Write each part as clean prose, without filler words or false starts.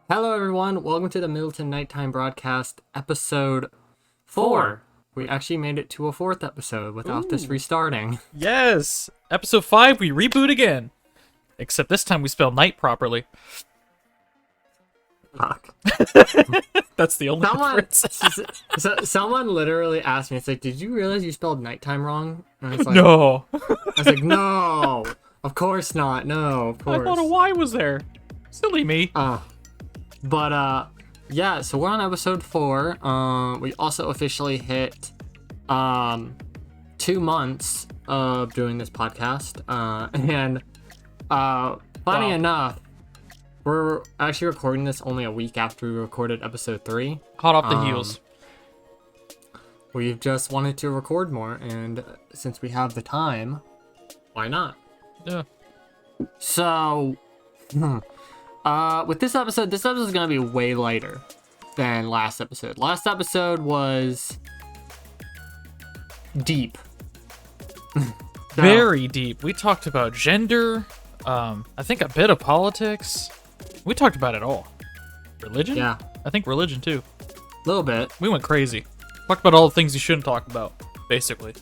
Hello, everyone. Welcome to the Middleton Nighttime broadcast, episode 4. We actually made it to a 4th episode without this restarting. Yes! Episode 5, we reboot again. Except this time we spell night properly. Fuck. That's the only difference. Someone literally asked me, it's like, did you realize you spelled nighttime wrong? And I was like, No! I was like, no! Of course not. No, of course. I thought a Y was there. Silly me. Yeah, so we're on episode 4. We also officially hit 2 months of doing this podcast. Funny enough, we're actually recording this only a week after we recorded episode 3. Hot off the heels. We've just wanted to record more, and since we have the time, why not? Yeah. So, with this episode is going to be way lighter than last episode. Last episode was deep. Very deep. We talked about gender, I think a bit of politics. We talked about it all. Religion? Yeah. I think religion too. A little bit. We went crazy. Talked about all the things you shouldn't talk about, basically.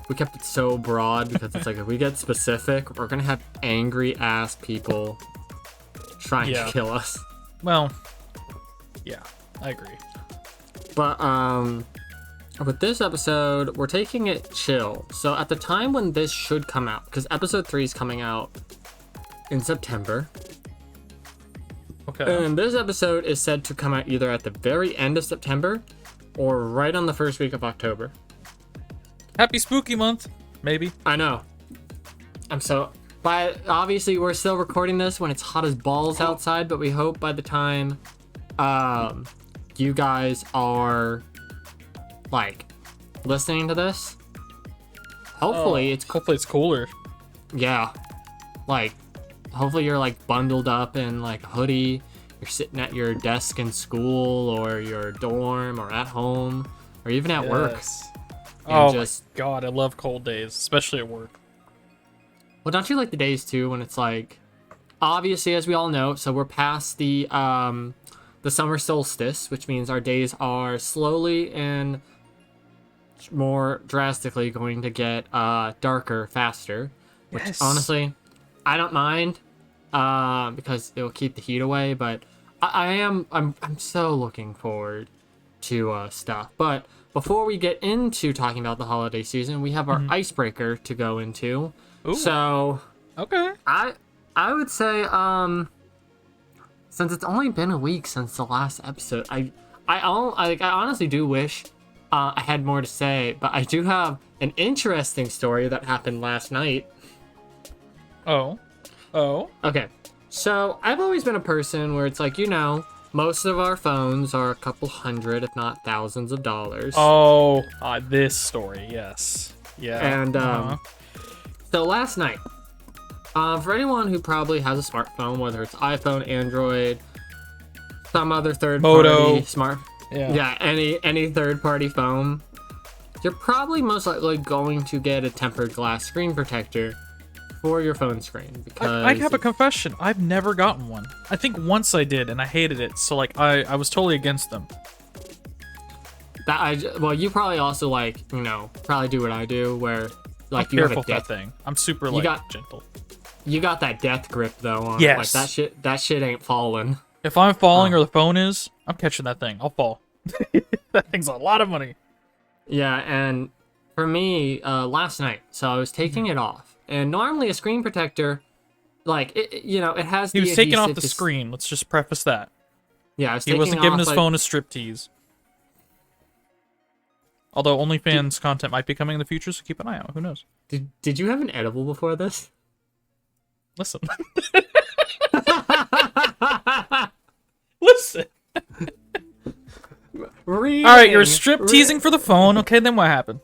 We kept it so broad because it's like, if we get specific, we're going to have angry ass people trying to kill us. Well, yeah, I agree. But with this episode, we're taking it chill. So at the time when this should come out, because episode 3 is coming out in September. Okay. And this episode is said to come out either at the very end of September or right on the first week of October. Happy spooky month, maybe. I know. But obviously we're still recording this when it's hot as balls outside, but we hope by the time you guys are like listening to this, hopefully it's cooler. Yeah. Like hopefully you're like bundled up in like a hoodie, you're sitting at your desk in school or your dorm or at home or even at work. Oh my god, I love cold days, especially at work. Well, don't you like the days too when it's like, obviously, as we all know, so we're past the summer solstice, which means our days are slowly and more drastically going to get darker faster. Which honestly, I don't mind because it will keep the heat away. But I'm so looking forward to stuff. But before we get into talking about the holiday season, we have our icebreaker to go into. Ooh. So, okay. I would say, since it's only been a week since the last episode, I honestly do wish I had more to say, but I do have an interesting story that happened last night. Oh. Okay, so I've always been a person where it's like, most of our phones are a couple hundred, if not thousands of dollars. Oh, this story, yes. Yeah. And, so last night, for anyone who probably has a smartphone, whether it's iPhone, Android, some other third-party any third-party phone, you're probably most likely going to get a tempered glass screen protector for your phone screen. Because I have a confession. I've never gotten one. I think once I did, and I hated it. So I was totally against them. Well, you probably also probably do what I do, where like I'm you careful have a with that thing. I'm super gentle. You got that death grip though. On yes. Like that shit ain't falling. If I'm falling or the phone is, I'm catching that thing. I'll fall. That thing's a lot of money. Yeah, and for me, last night, so I was taking it off, and normally a screen protector, like it has. He was taking off the screen. Let's just preface that. Yeah, he wasn't giving his phone a striptease. Although OnlyFans content might be coming in the future, so keep an eye out. Who knows? Did you have an edible before this? Listen. Listen. Alright, you're strip teasing for the phone. Okay, then what happened?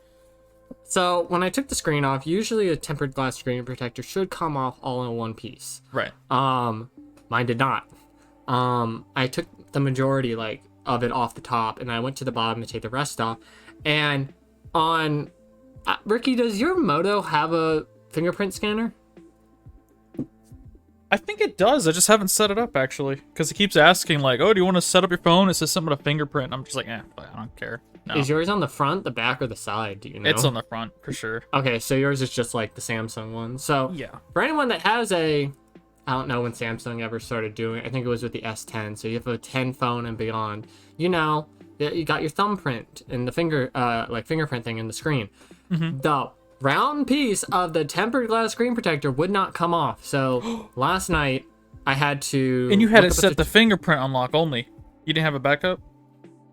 So, when I took the screen off, usually a tempered glass screen protector should come off all in one piece. Right. Mine did not. I took the majority, of it off the top, and I went to the bottom to take the rest off. And on... Ricky, does your Moto have a fingerprint scanner? I think it does. I just haven't set it up, actually. Because it keeps asking, like, oh, do you want to set up your phone? It says something about a fingerprint. I'm just like, I don't care. No. Is yours on the front, the back, or the side? Do you know? It's on the front, for sure. Okay, so yours is just like the Samsung one. So Yeah. for anyone that has I don't know when Samsung ever started doing it. I think it was with the S10. So you have a 10 phone and beyond. You know, you got your thumbprint and the fingerprint thing in the screen. Mm-hmm. The round piece of the tempered glass screen protector would not come off. So last night I had to. And you had it set the fingerprint unlock only. You didn't have a backup?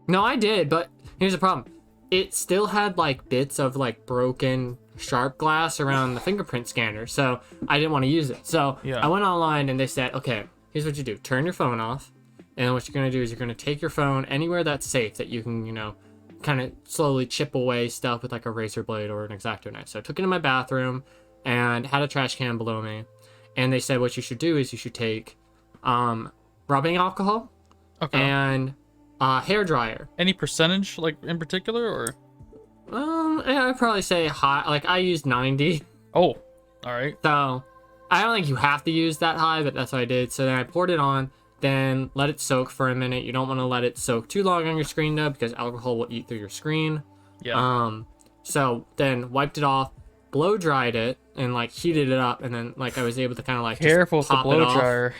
No, I did, but here's the problem. It still had like bits of like broken sharp glass around the fingerprint scanner, so I didn't want to use it. So I went online and they said, okay, here's what you do. Turn your phone off, and then what you're going to do is you're going to take your phone anywhere that's safe that you can, kind of slowly chip away stuff with like a razor blade or an X-Acto knife. So I took it in my bathroom and had a trash can below me, and they said what you should do is you should take rubbing alcohol and hair dryer. Any percentage, like, in particular, or? I'd probably say high. Like, I used 90. Oh, all right. So, I don't think you have to use that high, but that's what I did. So then I poured it on, then let it soak for a minute. You don't want to let it soak too long on your screen, though, because alcohol will eat through your screen. Yeah. So then wiped it off, blow dried it, and, like, heated it up, and then, like, I was able to kind of, like, Careful with just the pop blow it off. dryer.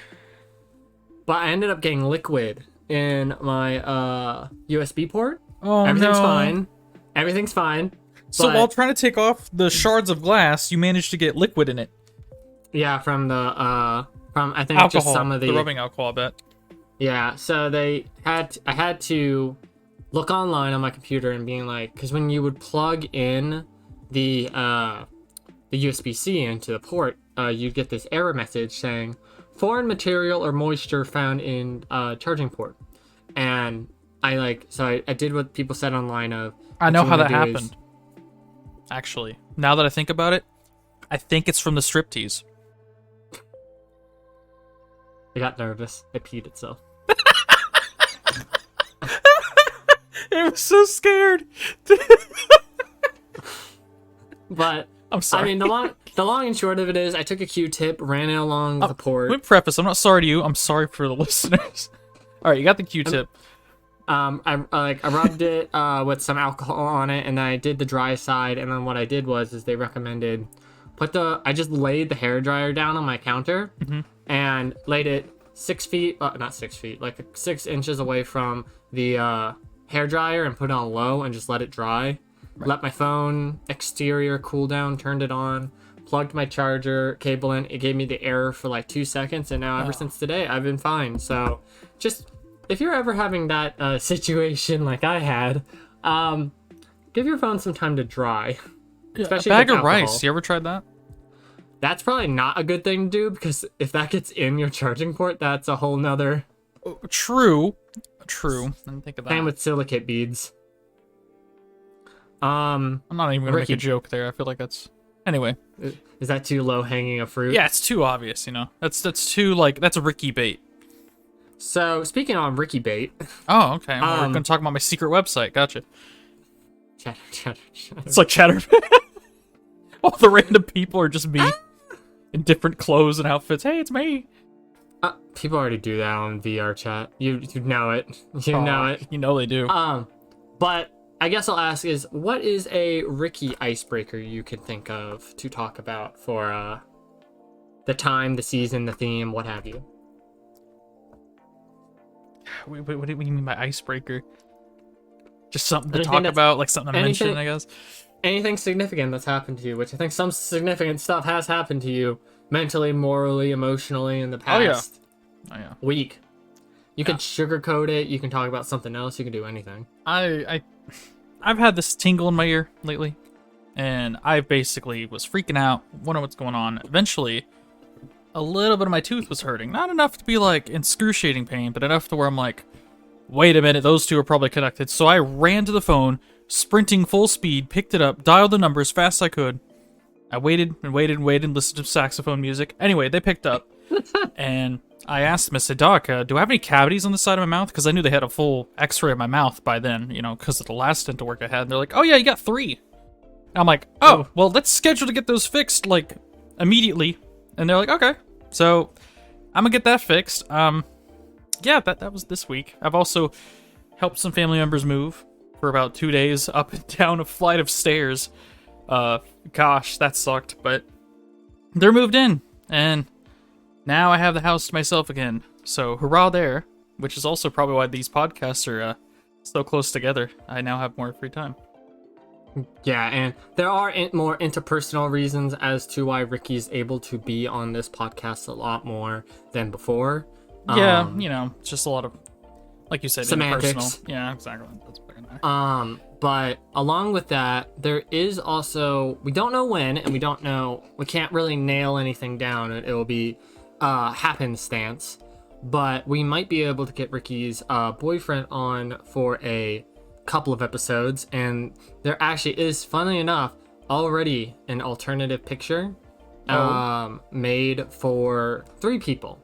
But I ended up getting liquid in my USB port. Oh, Everything's no. fine. Everything's fine. So but, while trying to take off the shards of glass, you managed to get liquid in it. Yeah, from I think Alcohol. just some of the rubbing alcohol, I bet. Yeah, so I had to look online on my computer and being like, because when you would plug in the USB-C into the port, you'd get this error message saying foreign material or moisture found in charging port. And I did what people said online of. I know how that happened. Actually, now that I think about it, I think it's from the striptease. It got nervous. It peed itself. It was so scared. But I'm sorry. I mean, the long and short of it is, I took a Q-tip, ran it along the port. Let me preface. I'm not sorry to you. I'm sorry for the listeners. All right, you got the Q-tip. I rubbed it with some alcohol on it, and then I did the dry side. And then what I did is they recommended I just laid the hair dryer down on my counter and laid it 6 feet, not 6 feet, like 6 inches away from the hair dryer, and put it on low and just let it dry. Right. Let my phone exterior cool down, turned it on, plugged my charger cable in. It gave me the error for like 2 seconds, and now ever since today, I've been fine. So just, if you're ever having that situation like I had, give your phone some time to dry. Especially a bag of rice. You ever tried that? That's probably not a good thing to do, because if that gets in your charging port, that's a whole nother... True. I didn't think of that. Same with silicate beads. I'm not even gonna make a joke there. I feel like that's... Anyway. Is that too low hanging a fruit? Yeah, it's too obvious, you know? That's too, like, that's a Ricky bait. So, speaking on Ricky bait... Oh, okay. We're gonna talk about my secret website. Gotcha. Chatter. It's like Chatter. All the random people are just me. In different clothes and outfits. Hey, it's me. People already do that on VR chat. You know it. You know it. You know they do. But I guess I'll ask is, what is a Ricky icebreaker you can think of to talk about for the time, the season, the theme, what have you? Wait, what do you mean by icebreaker? Just something to talk about, like something to mention, I guess. Anything significant that's happened to you, which I think some significant stuff has happened to you mentally, morally, emotionally in the past week. You can sugarcoat it. You can talk about something else. You can do anything. I've had this tingle in my ear lately, and I basically was freaking out, wondering what's going on. Eventually, a little bit of my tooth was hurting. Not enough to be like excruciating pain, but enough to where I'm like, wait a minute, those two are probably connected. So I ran to the phone, sprinting full speed, picked it up, dialed the number as fast as I could. I waited and listened to saxophone music. Anyway, they picked up, and I asked them, I said, Doc, do I have any cavities on the side of my mouth? Because I knew they had a full x-ray of my mouth by then, you know, because of the last dental work I had. And they're like, oh yeah, you got 3. And I'm like, oh, well, let's schedule to get those fixed, like, immediately. And they're like, okay. So I'm gonna get that fixed. Yeah, that was this week. I've also helped some family members move for about 2 days up and down a flight of stairs. Gosh, that sucked, but they're moved in, and now I have the house to myself again. So hurrah there, which is also probably why these podcasts are so close together. I now have more free time. Yeah, and there are more interpersonal reasons as to why Ricky's able to be on this podcast a lot more than before. Yeah, it's just a lot of, like you said, semantics. Interpersonal. Yeah, exactly. That's what I know. But along with that, there is also, we don't know when, and we can't really nail anything down. It will be happenstance, but we might be able to get Ricky's boyfriend on for a couple of episodes, and there actually is, funnily enough, already an alternative picture made for 3 people.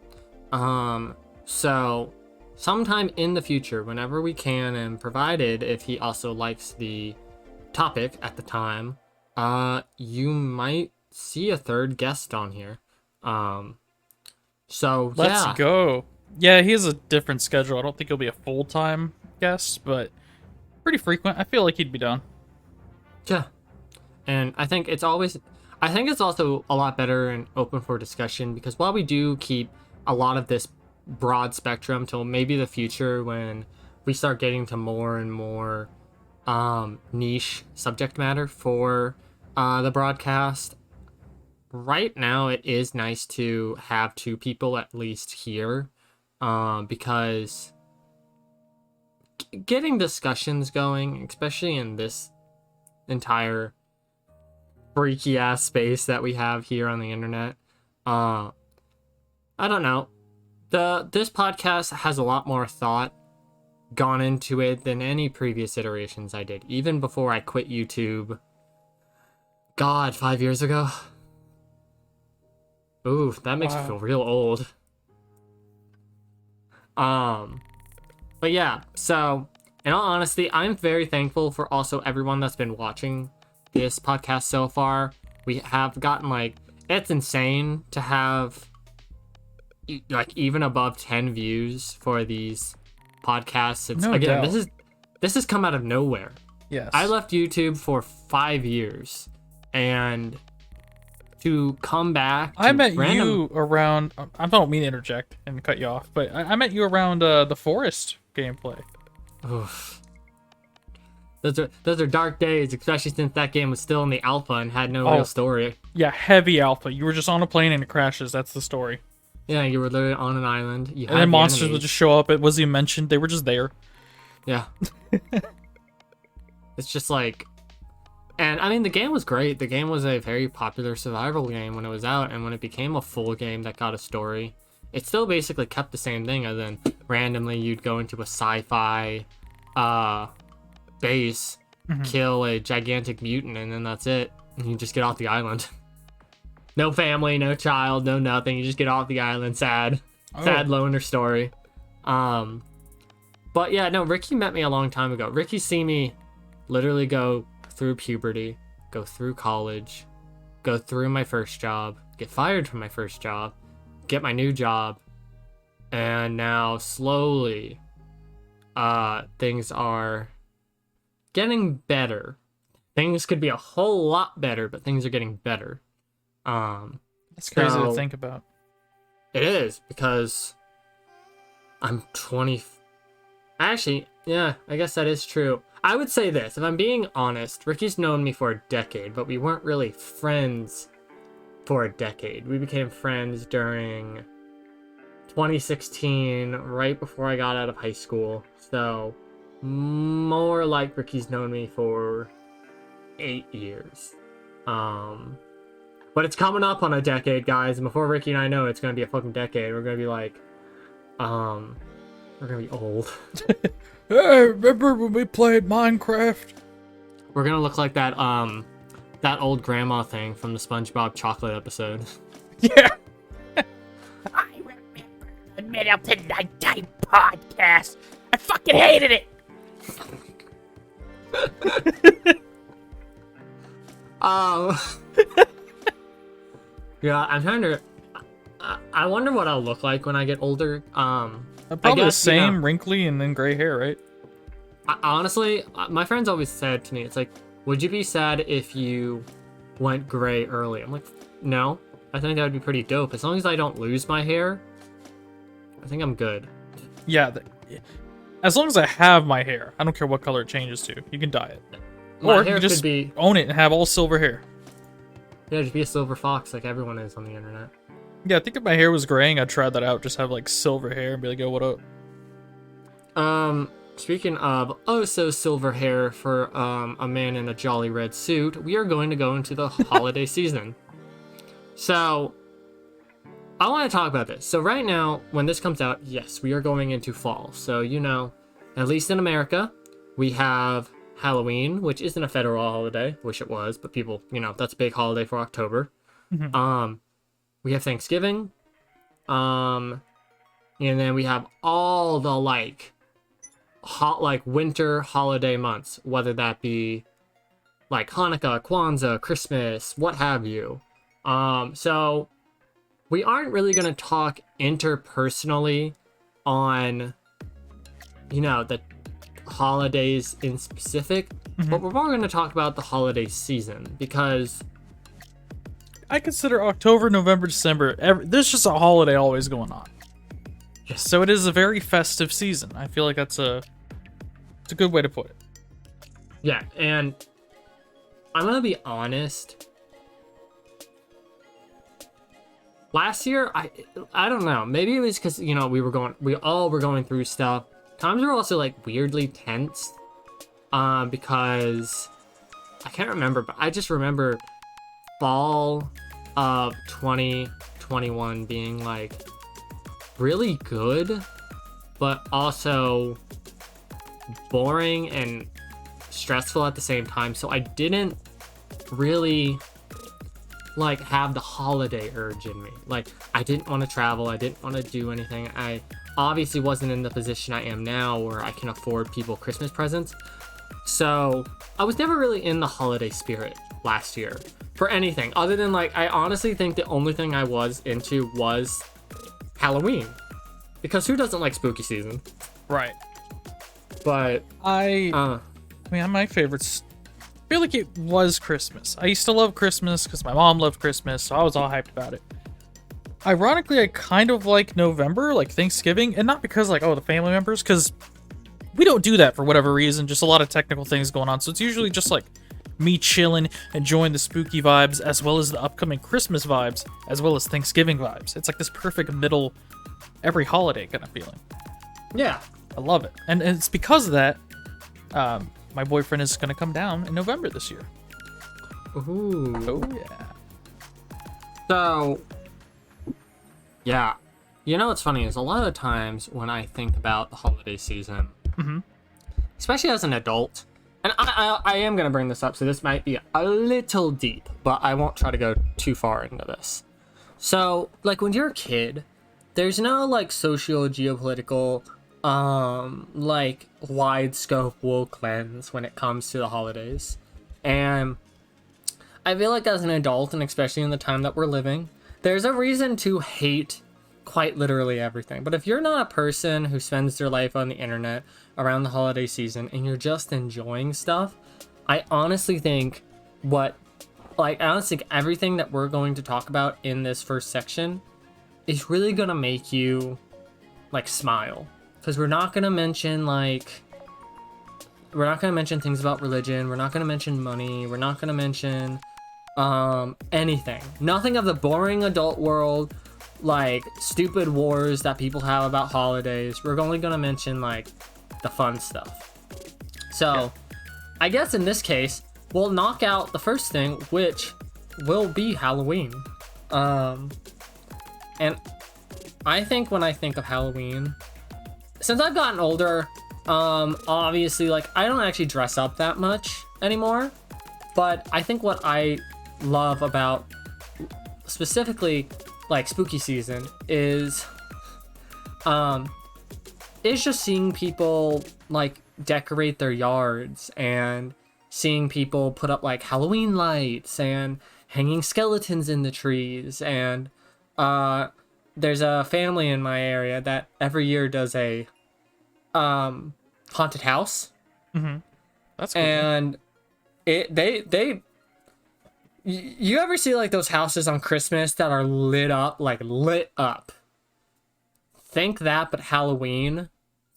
So sometime in the future, whenever we can, and provided if he also likes the topic at the time, you might see a 3rd guest on here. So Let's go. Yeah, he has a different schedule. I don't think he'll be a full-time guest, but pretty frequent. I feel like he'd be down. Yeah. And I think it's also a lot better and open for discussion, because while we do keep a lot of this broad spectrum till maybe the future when we start getting to more and more niche subject matter for the broadcast, right now it is nice to have 2 people at least here, because getting discussions going, especially in this entire freaky ass space that we have here on the internet, I don't know. This podcast has a lot more thought gone into it than any previous iterations I did, even before I quit YouTube. God, 5 years ago. Ooh, that makes me feel real old. But yeah, so in all honesty, I'm very thankful for also everyone that's been watching this podcast so far. We have gotten it's insane to have even above 10 views for these podcasts. It's, no again, doubt. this has come out of nowhere. Yes. I left YouTube for 5 years, and to come back to I met you around, I don't mean to interject and cut you off, but I met you around the Forest gameplay. Oof. Those are dark days, especially since that game was still in the alpha and had no real story. Yeah, heavy alpha. You were just on a plane and it crashes. That's the story. Yeah, you were literally on an island. And then monsters would just show up. It wasn't even mentioned. They were just there. Yeah. It's just and I mean, the game was great. The game was a very popular survival game when it was out, and when it became a full game that got a story, it still basically kept the same thing, other than randomly you'd go into a sci-fi base, kill a gigantic mutant, and then that's it. And you just get off the island. No family, no child, no nothing. You just get off the island, sad loner story. But yeah, no, Ricky met me a long time ago. Ricky seen me literally go through puberty, go through college, go through my first job, get fired from my first job, get my new job, and now slowly things are getting better. Things could be a whole lot better, but things are getting better. That's crazy to think about. It is, because I'm 20. Actually, yeah, I guess that is true. I would say this, if I'm being honest, Ricky's known me for a decade, but we weren't really friends for a decade. We became friends during 2016, right before I got out of high school. So, more like Ricky's known me for 8 years. But it's coming up on a decade, guys, and before Ricky and I know it's gonna be a fucking decade, we're gonna be we're gonna be old. Hey, remember when we played Minecraft? We're gonna look like that old grandma thing from the SpongeBob chocolate episode. Yeah. I remember the Middleton Nytetime podcast. I fucking hated it. Yeah, I'm I wonder what I'll look like when I get older. Probably the same, wrinkly and then gray hair, right? Honestly, my friends always said to me, it's like, would you be sad if you went gray early? I'm like, no. I think that would be pretty dope. As long as I don't lose my hair, I think I'm good. Yeah, as long as I have my hair, I don't care what color it changes to. You can dye it. My or hair you just could be... own it and have all silver hair. Yeah, just be a silver fox like everyone is on the internet. Yeah, I think if my hair was graying, I'd try that out. Just have like silver hair and be like, yo, what up? Speaking of so silver hair for a man in a jolly red suit, we are going to go into the holiday season. So, I want to talk about this. So right now, when this comes out, yes, we are going into fall. So, you know, at least in America, we have Halloween, which isn't a federal holiday. Wish it was, but people, you know, that's a big holiday for October. Mm-hmm. We have Thanksgiving. And then we have all the winter holiday months, whether that be like Hanukkah, Kwanzaa, Christmas, what have you. So we aren't really going to talk interpersonally on, you know, the holidays in specific, but we're more going to talk about the holiday season because I consider October, November, December, there's just a holiday always going on. Yes. So it is a very festive season. I feel like it's a good way to put it. Yeah, and I'm going to be honest. Last year, I don't know. Maybe it was because, you know, we all were going through stuff. Times were also like weirdly tense. Because I can't remember, but I just remember fall of 2021 being like really good, but also boring and stressful at the same time. So I didn't really like have the holiday urge in me. Like I didn't want to travel, I didn't want to do anything. I obviously wasn't in the position I am now where I can afford people Christmas presents. So I was never really in the holiday spirit last year for anything other than like, I honestly think the only thing I was into was Halloween, because who doesn't like spooky season? Right. But I mean, my favorites, I feel like it was Christmas. I used to love Christmas because my mom loved Christmas, so I was all hyped about it. Ironically, I kind of like November, like Thanksgiving, and not because like, oh, the family members, because we don't do that for whatever reason, just a lot of technical things going on. So it's usually just like me chilling, enjoying the spooky vibes, as well as the upcoming Christmas vibes, as well as Thanksgiving vibes. It's like this perfect middle, every holiday kind of feeling. yeah, I love it. And it's because of that, my boyfriend is going to come down in November this year. ooh, Oh, yeah. so yeah, you know what's funny is a lot of times when I think about the holiday season, especially as an adult, and I am going to bring this up, so this might be a little deep, but I won't try to go too far into this. So, like, when you're a kid, there's no, like, socio-geopolitical, like, wide scope woke lens when it comes to the holidays. And I feel like as an adult, and especially in the time that we're living, there's a reason to hate quite literally everything. But if you're not a person who spends their life on the internet around the holiday season and you're just enjoying stuff, I honestly think everything that we're going to talk about in this first section is really gonna make you like smile, because we're not gonna mention things about religion, we're not gonna mention money, we're not gonna mention anything, nothing of the boring adult world, like stupid wars that people have about holidays. We're only gonna mention like the fun stuff. So yeah. I guess in this case we'll knock out the first thing, which will be Halloween. And I think when I think of Halloween, since I've gotten older, obviously like I don't actually dress up that much anymore, but I think what I love about specifically like spooky season is just seeing people like decorate their yards and seeing people put up like Halloween lights and hanging skeletons in the trees and there's a family in my area that every year does a haunted house. That's cool. And you ever see like those houses on Christmas that are lit up? Think that, but Halloween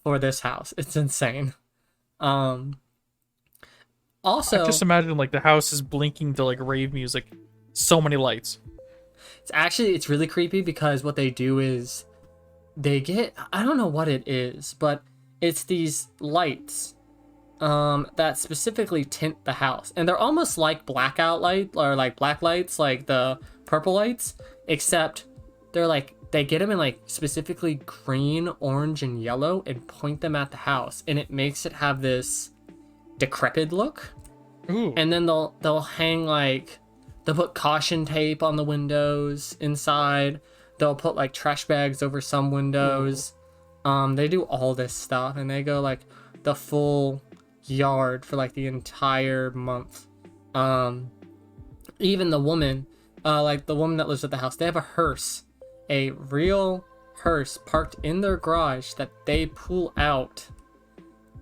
for this house. It's insane. Also, I just imagine like the house is blinking to like rave music. So many lights. it's really creepy because what they do is they get, I don't know what it is, but it's these lights that specifically tint the house, and they're almost like blackout light or like black lights, like the purple lights, except they're like they get them in like specifically green, orange, and yellow and point them at the house, and it makes it have this decrepit look. Ooh. And then they'll hang like, they'll put caution tape on the windows inside. They'll put like trash bags over some windows. They do all this stuff, and they go like the full yard for like the entire month. Even the woman, like the woman that lives at the house, they have a hearse, a real hearse parked in their garage that they pull out,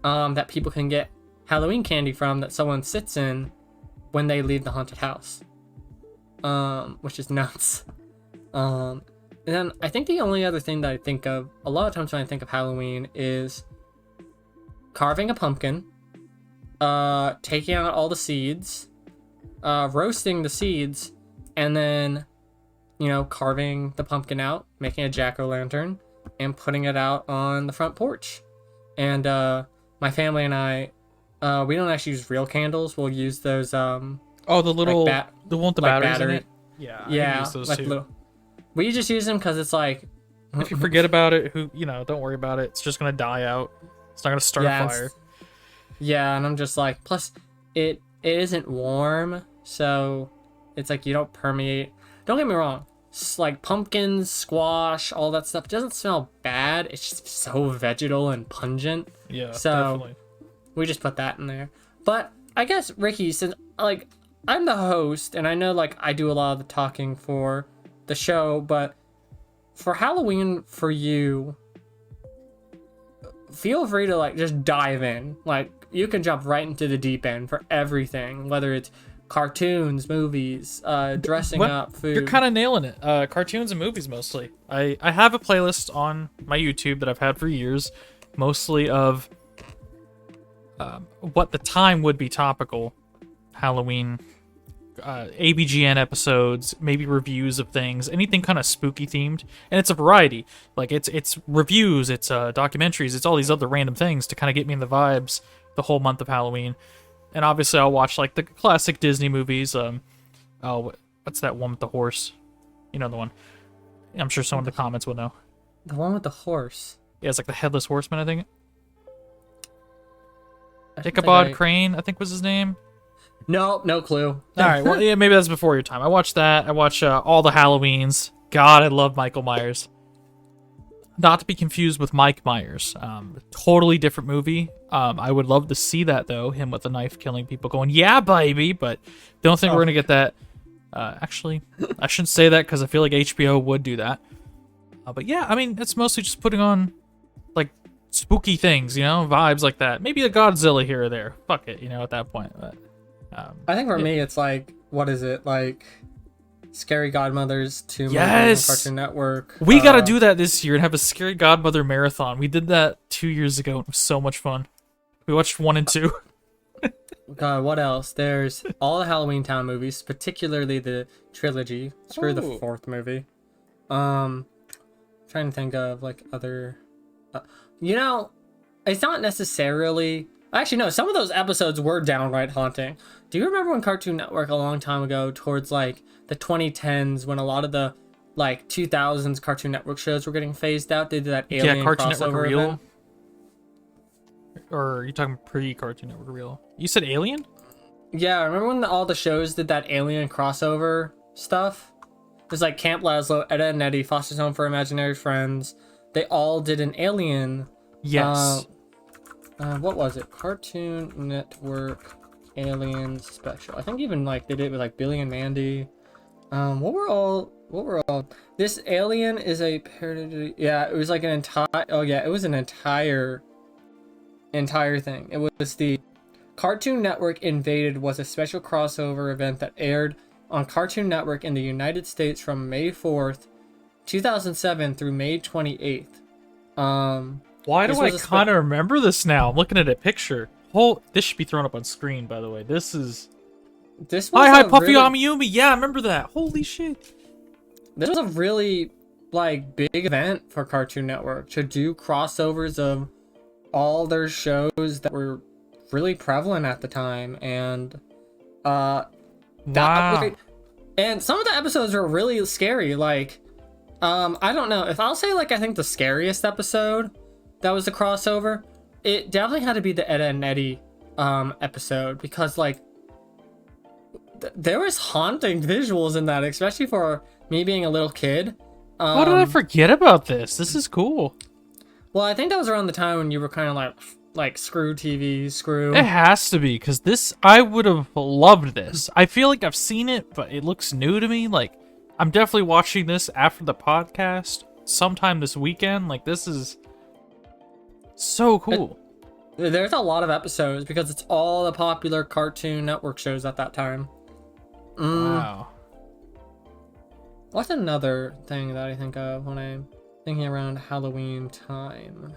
that people can get Halloween candy from, that someone sits in when they leave the haunted house, which is nuts. And then I think the only other thing that I think of a lot of times when I think of Halloween is carving a pumpkin, taking out all the seeds, roasting the seeds, and then, carving the pumpkin out, making a jack-o'-lantern, and putting it out on the front porch. And my family and I, we don't actually use real candles. We'll use those. The little, the one with the like batteries in battery. it. Yeah, I Yeah, use those like too. we just use them because it's like, If you forget about it, don't worry about it. It's just gonna die out. It's not gonna start a fire. Yeah, and I'm just like, plus it isn't warm, so it's like you don't permeate. Don't get me wrong, like pumpkins, squash, all that stuff, it doesn't smell bad. It's just so vegetal and pungent. Yeah, so definitely. we just put that in there. But I guess, Ricky, since like I'm the host and I know like I do a lot of the talking for the show, but for Halloween for you, feel free to like just dive in. Like you can jump right into the deep end for everything, whether it's cartoons, movies, dressing up, food. You're kind of nailing it. Cartoons and movies mostly. I have a playlist on my YouTube that I've had for years, mostly of what the time would be topical Halloween, ABGN episodes, maybe reviews of things, anything kind of spooky themed, and it's a variety. Like it's reviews, it's documentaries, it's all these other random things to kind of get me in the vibes the whole month of Halloween. And obviously I'll watch like the classic Disney movies. What's that one with the horse? You know the one. I'm sure someone in the comments will know. The one with the horse. Yeah, it's like the Headless Horseman, I think. Ichabod Crane, I think was his name. No clue. All right, well, yeah, maybe that's before your time. I watched that. I watch all the Halloweens. God, I love Michael Myers. Not to be confused with Mike Myers. Totally different movie. I would love to see that, though. Him with a knife killing people going, yeah, baby. But don't think we're going to get that. Actually, I shouldn't say that because I feel like HBO would do that. But yeah, I mean, it's mostly just putting on, like, spooky things, vibes like that. Maybe a Godzilla here or there. Fuck it, at that point. But, I think for me, it's like, what is it? Like, Scary Godmothers 2 yes! on Cartoon Network. We gotta do that this year and have a Scary Godmother marathon. We did that 2 years ago, and it was so much fun. We watched 1 and 2. God, what else? There's all the Halloween Town movies, particularly the trilogy. Screw the 4th movie. Trying to think of, like, other... it's not necessarily... Actually, no, some of those episodes were downright haunting. Do you remember when Cartoon Network a long time ago, towards, like, the 2010s, when a lot of the, like, 2000s Cartoon Network shows were getting phased out? They did that Alien Cartoon crossover Network Real? event. Or are you talking pre-Cartoon Network Real? You said Alien? Yeah, remember when all the shows did that Alien crossover stuff? It was like Camp Lazlo, Etta and Eddie, Foster's Home for Imaginary Friends. They all did an Alien. Yes. What was it? Cartoon Network Alien Special. I think even like they did it with like Billy and Mandy. What were all this alien is a parody. Yeah, it was like an entire, oh yeah, it was an entire thing. It was the Cartoon Network Invaded was a special crossover event that aired on Cartoon Network in the United States from May 4th, 2007 through May 28th. Why do I kind of remember this now? I'm looking at a picture. This should be thrown up on screen, by the way. This was Hi, Puffy Amiyumi. Yeah, I remember that. Holy shit. This was a really, like, big event for Cartoon Network to do crossovers of all their shows that were really prevalent at the time, and Wow. and some of the episodes were really scary. Like, I don't know if I'll say, like, I think the scariest episode that was the crossover, it definitely had to be the Etta and Eddie episode, because like there was haunting visuals in that, especially for me being a little kid. How did I forget about this? This is cool. Well, I think that was around the time when you were kind of like screw TV, screw. It has to be, because this, I would have loved this. I feel like I've seen it, but it looks new to me. Like, I'm definitely watching this after the podcast sometime this weekend. Like, this is so cool. There's a lot of episodes because it's all the popular Cartoon Network shows at that time. Wow. What's another thing that I think of when I'm thinking around Halloween time?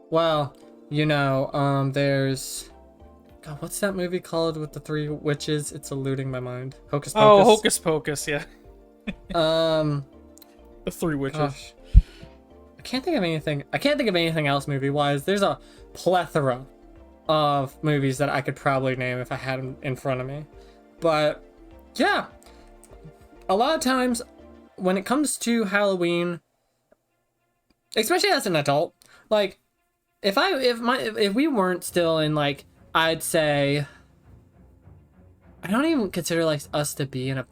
Well, you know, there's... God, what's that movie called with the three witches? It's eluding my mind. Hocus Pocus. Oh, Hocus Pocus, yeah. The three witches. Gosh. I can't think of anything else movie-wise. There's a plethora of movies that I could probably name if I had them in front of me. But, yeah. A lot of times, when it comes to Halloween, especially as an adult, like, if we weren't still in, like, I'd say, I don't even consider, like, us to be in a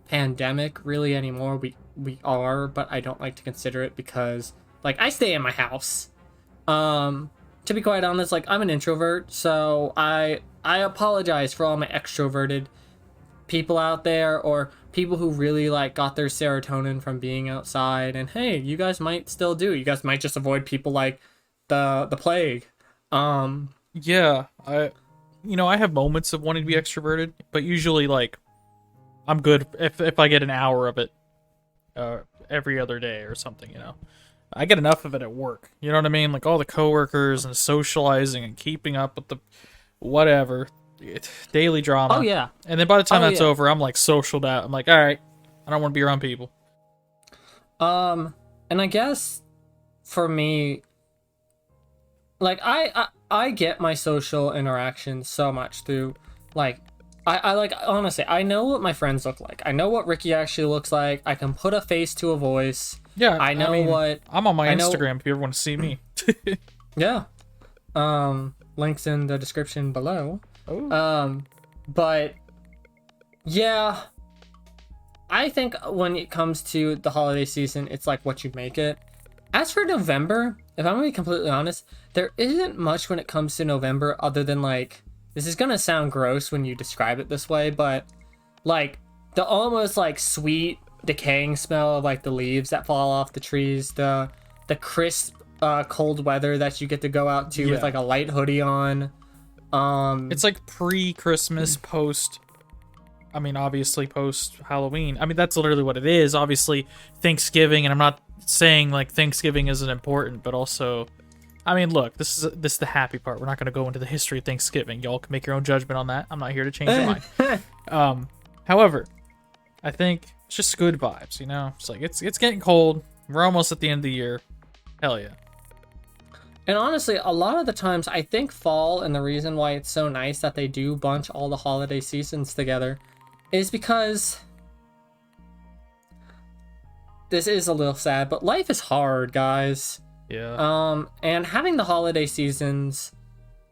pandemic really anymore. We are, but I don't like to consider it because, like, I stay in my house. To be quite honest, like, I'm an introvert, so I apologize for all my extroverted people out there, or people who really, like, got their serotonin from being outside. And hey, you guys might still do. You guys might just avoid people like the plague. Yeah, I have moments of wanting to be extroverted, but usually, like, I'm good if I get an hour of it every other day or something, you know. I get enough of it at work. You know what I mean? Like, all the coworkers and socializing and keeping up with the whatever. Daily drama. Oh, yeah. And then by the time that's over, I'm, like, socialed out. I'm like, all right, I don't want to be around people. And I guess for me, like, I get my social interactions so much through, like, I like, honestly, I know what my friends look like. I know what Ricky actually looks like. I can put a face to a voice. Yeah, I know what... I'm on my Instagram if you ever want to see me. Yeah. Links in the description below. Oh. But, yeah, I think when it comes to the holiday season, it's like what you make it. As for November, if I'm gonna be completely honest, there isn't much when it comes to November other than, like, this is gonna sound gross when you describe it this way, but, like, the almost, like, sweet decaying smell of, like, the leaves that fall off the trees, the crisp cold weather that you get to go out to with, like, a light hoodie on. It's like pre-Christmas, obviously post Halloween. I mean, that's literally what it is. Obviously Thanksgiving, and I'm not saying, like, Thanksgiving isn't important, but also, I mean, look, this is the happy part. We're not going to go into the history of Thanksgiving. Y'all can make your own judgment on that. I'm not here to change your mind. However, I think it's just good vibes, you know? It's like, it's getting cold. We're almost at the end of the year. Hell yeah. And honestly, a lot of the times, I think fall, and the reason why it's so nice that they do bunch all the holiday seasons together, is because this is a little sad, but life is hard, guys. Yeah. And having the holiday seasons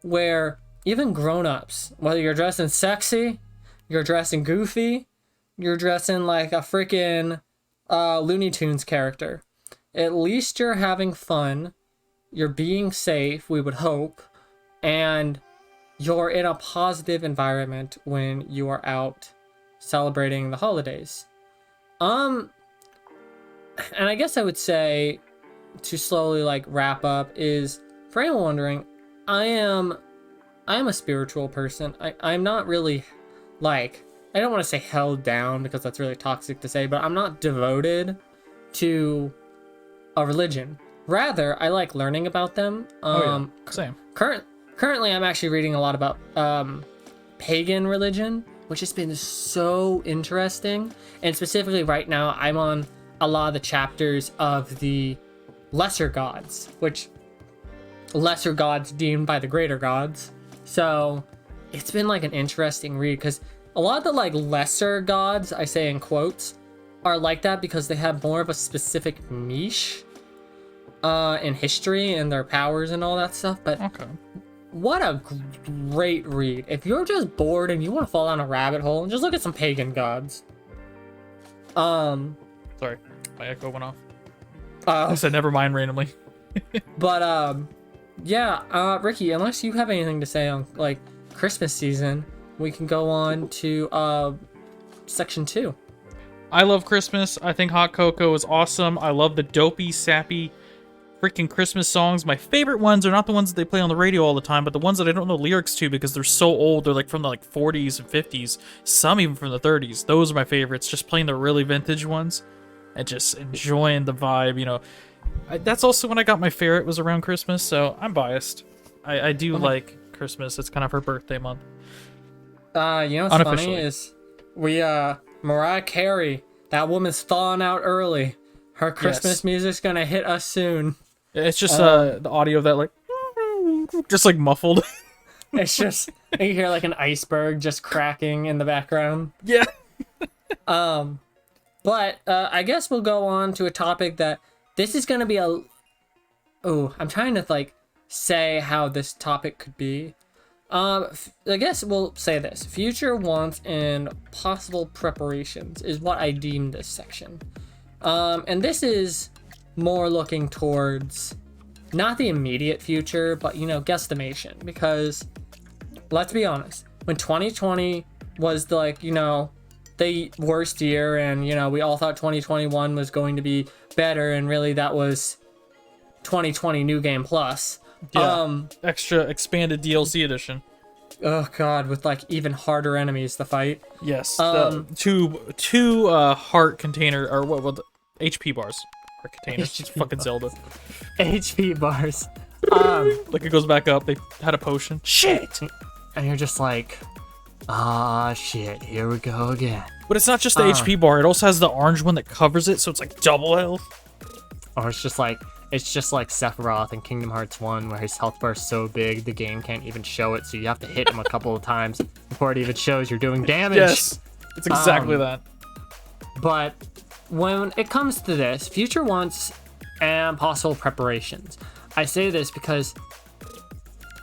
where even grown-ups, whether you're dressing sexy, you're dressing goofy, you're dressing like a freaking Looney Tunes character, at least you're having fun. You're being safe, we would hope, and you're in a positive environment when you are out celebrating the holidays. Um, and I guess I would say to slowly like wrap up is for anyone wondering, I am a spiritual person. I'm not really like I don't want to say held down because that's really toxic to say, but I'm not devoted to a religion. Rather, I like learning about them. Same. Currently I'm actually reading a lot about pagan religion, which has been so interesting. And specifically right now I'm on a lot of the chapters of the lesser gods, which lesser gods deemed by the greater gods. So it's been like an interesting read because a lot of the like lesser gods, I say in quotes, are like that because they have more of a specific niche in history and their powers and all that stuff. But Okay. what a great read. If you're just bored and you want to fall down a rabbit hole, just look at some pagan gods. Sorry, my echo went off. I said never mind randomly. But yeah, Ricky, unless you have anything to say on like Christmas season, we can go on to section 2. I love Christmas. I think Hot Cocoa is awesome. I love the dopey, sappy, freaking Christmas songs. My favorite ones are not the ones that they play on the radio all the time, but the ones that I don't know lyrics to because they're so old. They're like from the 40s and 50s, some even from the 30s. Those are my favorites. Just playing the really vintage ones and just enjoying the vibe. You know, that's also when I got my ferret was around Christmas, so I'm biased. I do like Christmas. It's kind of her birthday month. You know what's funny is we Mariah Carey, that woman's thawing out early. Her Christmas music's gonna hit us soon. It's just the audio of that like just like muffled. It's just you hear like an iceberg just cracking in the background. Yeah. But I guess we'll go on to a topic that this is gonna be a. Oh, I'm trying to like say how this topic could be. I guess we'll say this: future wants and possible preparations is what I deem this section. And this is more looking towards not the immediate future, but you know, guesstimation. Because let's be honest, when 2020 was the, like, you know, the worst year, and you know, we all thought 2021 was going to be better, and really that was 2020 New Game Plus. Yeah. Extra expanded DLC edition. Oh god, with like even harder enemies to fight. Yes. Two heart container or what HP bars. Heart containers. It's fucking Zelda. HP bars. Like it goes back up. They had a potion. Shit. And you're just like, shit, here we go again. But it's not just the HP bar. It also has the orange one that covers it, so it's like double health. Or it's just like Sephiroth in Kingdom Hearts 1, where his health bar is so big the game can't even show it, so you have to hit him a couple of times before it even shows you're doing damage. Yes, it's exactly that. But when it comes to this, future wants and possible preparations, I say this because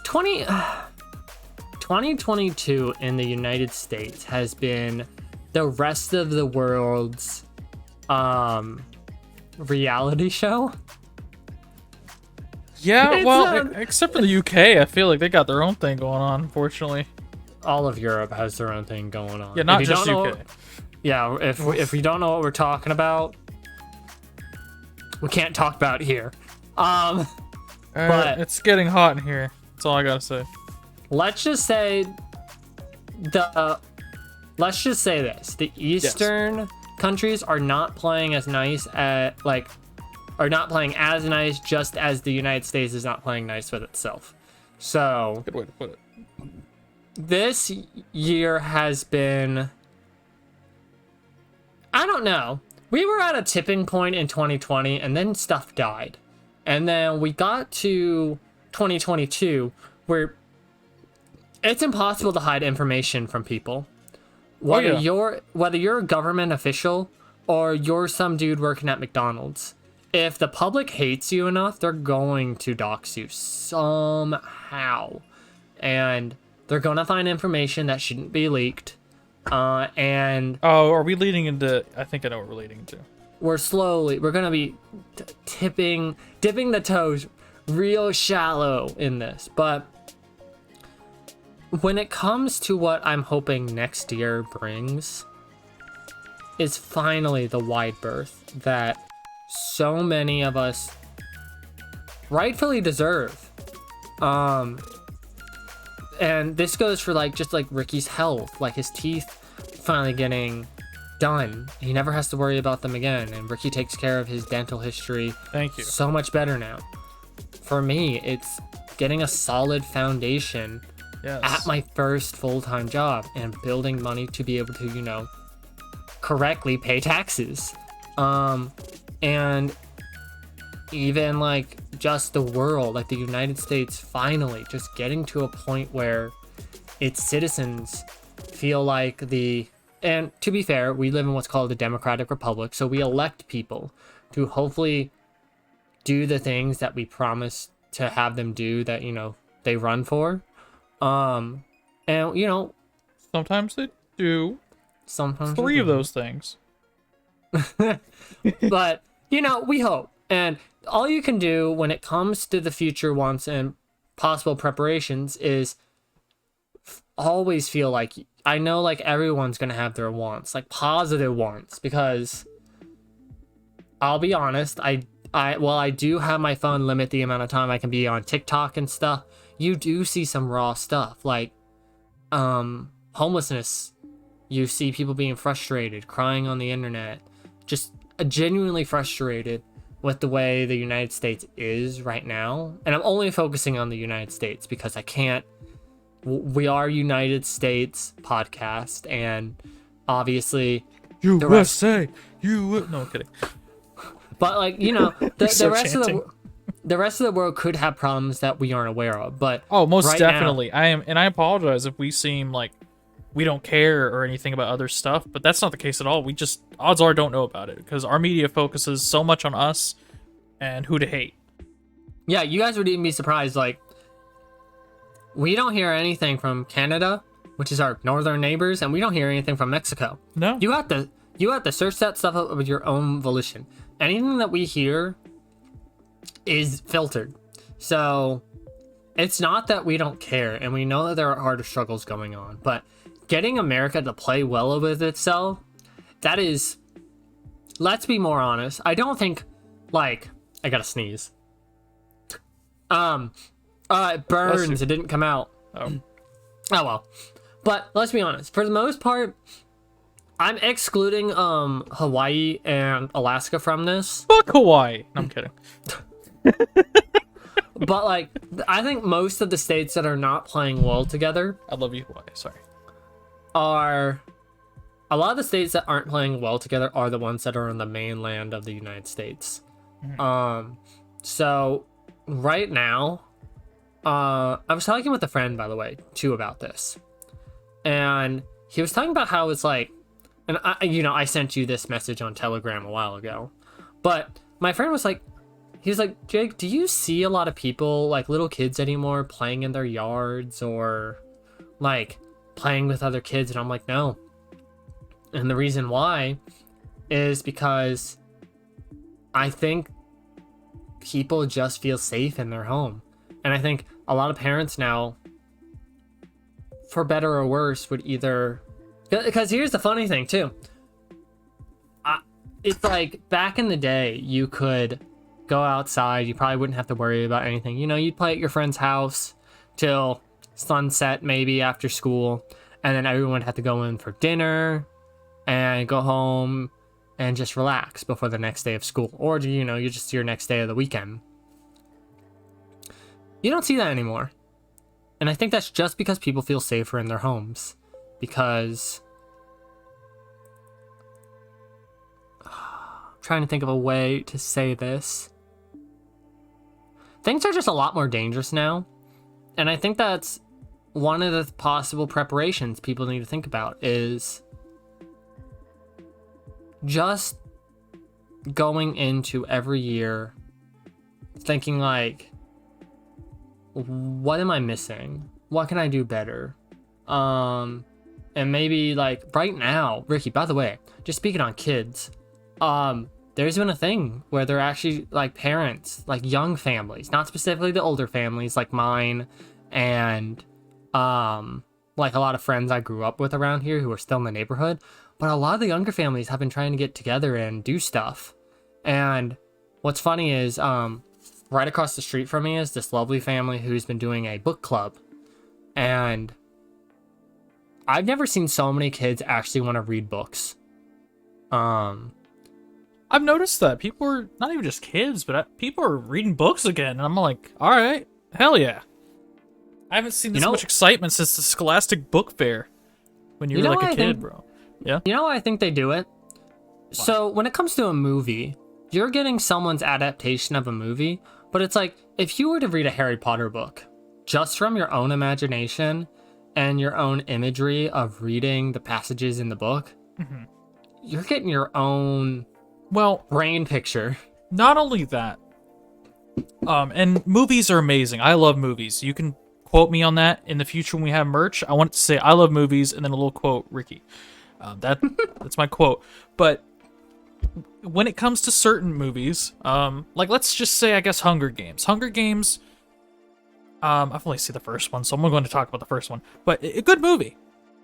2022 in the United States has been the rest of the world's reality show. Yeah, well, except for the UK, I feel like they got their own thing going on, unfortunately. All of Europe has their own thing going on. Yeah, not just UK. If we don't know what we're talking about, we can't talk about it here. But it's getting hot in here. That's all I gotta say. Let's just say this: the Eastern countries are not playing as nice are not playing as nice, just as the United States is not playing nice with itself. So Good way to put it. this year has been, I don't know. We were at a tipping point in 2020, and then stuff died. And then we got to 2022, where it's impossible to hide information from people. Whether you're a government official or you're some dude working at McDonald's, if the public hates you enough, they're going to dox you somehow. And they're going to find information that shouldn't be leaked. And are we leading into? I think I know what we're leading into. We're going to be dipping the toes real shallow in this. But when it comes to what I'm hoping next year brings, is finally the wide berth that so many of us rightfully deserve. And this goes for like just like Ricky's health, like his teeth finally getting done. He never has to worry about them again, and Ricky takes care of his dental history. Thank you. So much better now. For me, it's getting a solid foundation at my first full-time job and building money to be able to, you know, correctly pay taxes. And even like just the world, like the United States finally just getting to a point where its citizens feel like and to be fair, we live in what's called a democratic republic, so we elect people to hopefully do the things that we promise to have them do, that, you know, they run for. And you know, Sometimes they do. Sometimes 3 of those things. But, you know, we hope. And all you can do when it comes to the future wants and possible preparations is always feel like, I know like everyone's going to have their wants, like positive wants, because I'll be honest, I do have my phone limit the amount of time I can be on TikTok and stuff. You do see some raw stuff, like homelessness. You see people being frustrated, crying on the internet, just genuinely frustrated with the way the United States is right now. And I'm only focusing on the United States because I can't. We are United States podcast, and obviously USA, no, I'm kidding. But like, you know, the So rest chanting. of the rest of the world could have problems that we aren't aware of. But Most right definitely. I apologize if we seem like we don't care or anything about other stuff, but that's not the case at all. We just, odds are, don't know about it because our media focuses so much on us and who to hate. Yeah, you guys would even be surprised. Like, we don't hear anything from Canada, which is our northern neighbors, and we don't hear anything from Mexico. No. You have to search that stuff up with your own volition. Anything that we hear is filtered. So it's not that we don't care, and we know that there are harder struggles going on, but getting America to play well with itself, that is, let's be more honest. I don't think, like, I gotta sneeze. It burns. It didn't come out. Oh well. But let's be honest. For the most part, I'm excluding Hawaii and Alaska from this. Fuck Hawaii. No, I'm kidding. But like, I think most of the states that are not playing well together I love you, Hawaii. Sorry. are, a lot of the states that aren't playing well together are the ones that are on the mainland of the United States. So right now, I was talking with a friend, by the way, too, about this, and he was talking about how it's like, and I sent you this message on Telegram a while ago, but my friend was like, he was like, Jake, do you see a lot of people, like little kids anymore, playing in their yards or like playing with other kids? And I'm like, no. And the reason why is because I think people just feel safe in their home. And I think a lot of parents now, for better or worse, would either, because here's the funny thing too. It's like back in the day, you could go outside. You probably wouldn't have to worry about anything. You know, you'd play at your friend's house till sunset, maybe after school. And then everyone would have to go in for dinner and go home and just relax before the next day of school. Or, you know, you just your next day of the weekend. You don't see that anymore. And I think that's just because people feel safer in their homes. Because I'm trying to think of a way to say this. Things are just a lot more dangerous now. And I think that's one of the possible preparations people need to think about is just going into every year thinking like, what am I missing? What can I do better? And maybe like right now, Ricky, by the way, just speaking on kids, there's been a thing where they're actually like parents, like young families, not specifically the older families like mine and like a lot of friends I grew up with around here who are still in the neighborhood, but a lot of the younger families have been trying to get together and do stuff. And what's funny is, right across the street from me is this lovely family who's been doing a book club. And I've never seen so many kids actually want to read books. I've noticed that people are not even just kids, but people are reading books again, and I'm like, all right, hell yeah. I haven't seen this much excitement since the Scholastic Book Fair when you were like a kid, bro. Yeah. You know why I think they do it? Why? So when it comes to a movie, you're getting someone's adaptation of a movie, but it's like if you were to read a Harry Potter book just from your own imagination and your own imagery of reading the passages in the book, you're getting your own brain picture. Not only that, and movies are amazing. I love movies. You can quote me on that in the future when we have merch. I want to say I love movies and then a little quote, Ricky. That's my quote. But when it comes to certain movies, like let's just say, I guess Hunger Games. Hunger Games, I've only seen the first one, so I'm going to talk about the first one. But a good movie.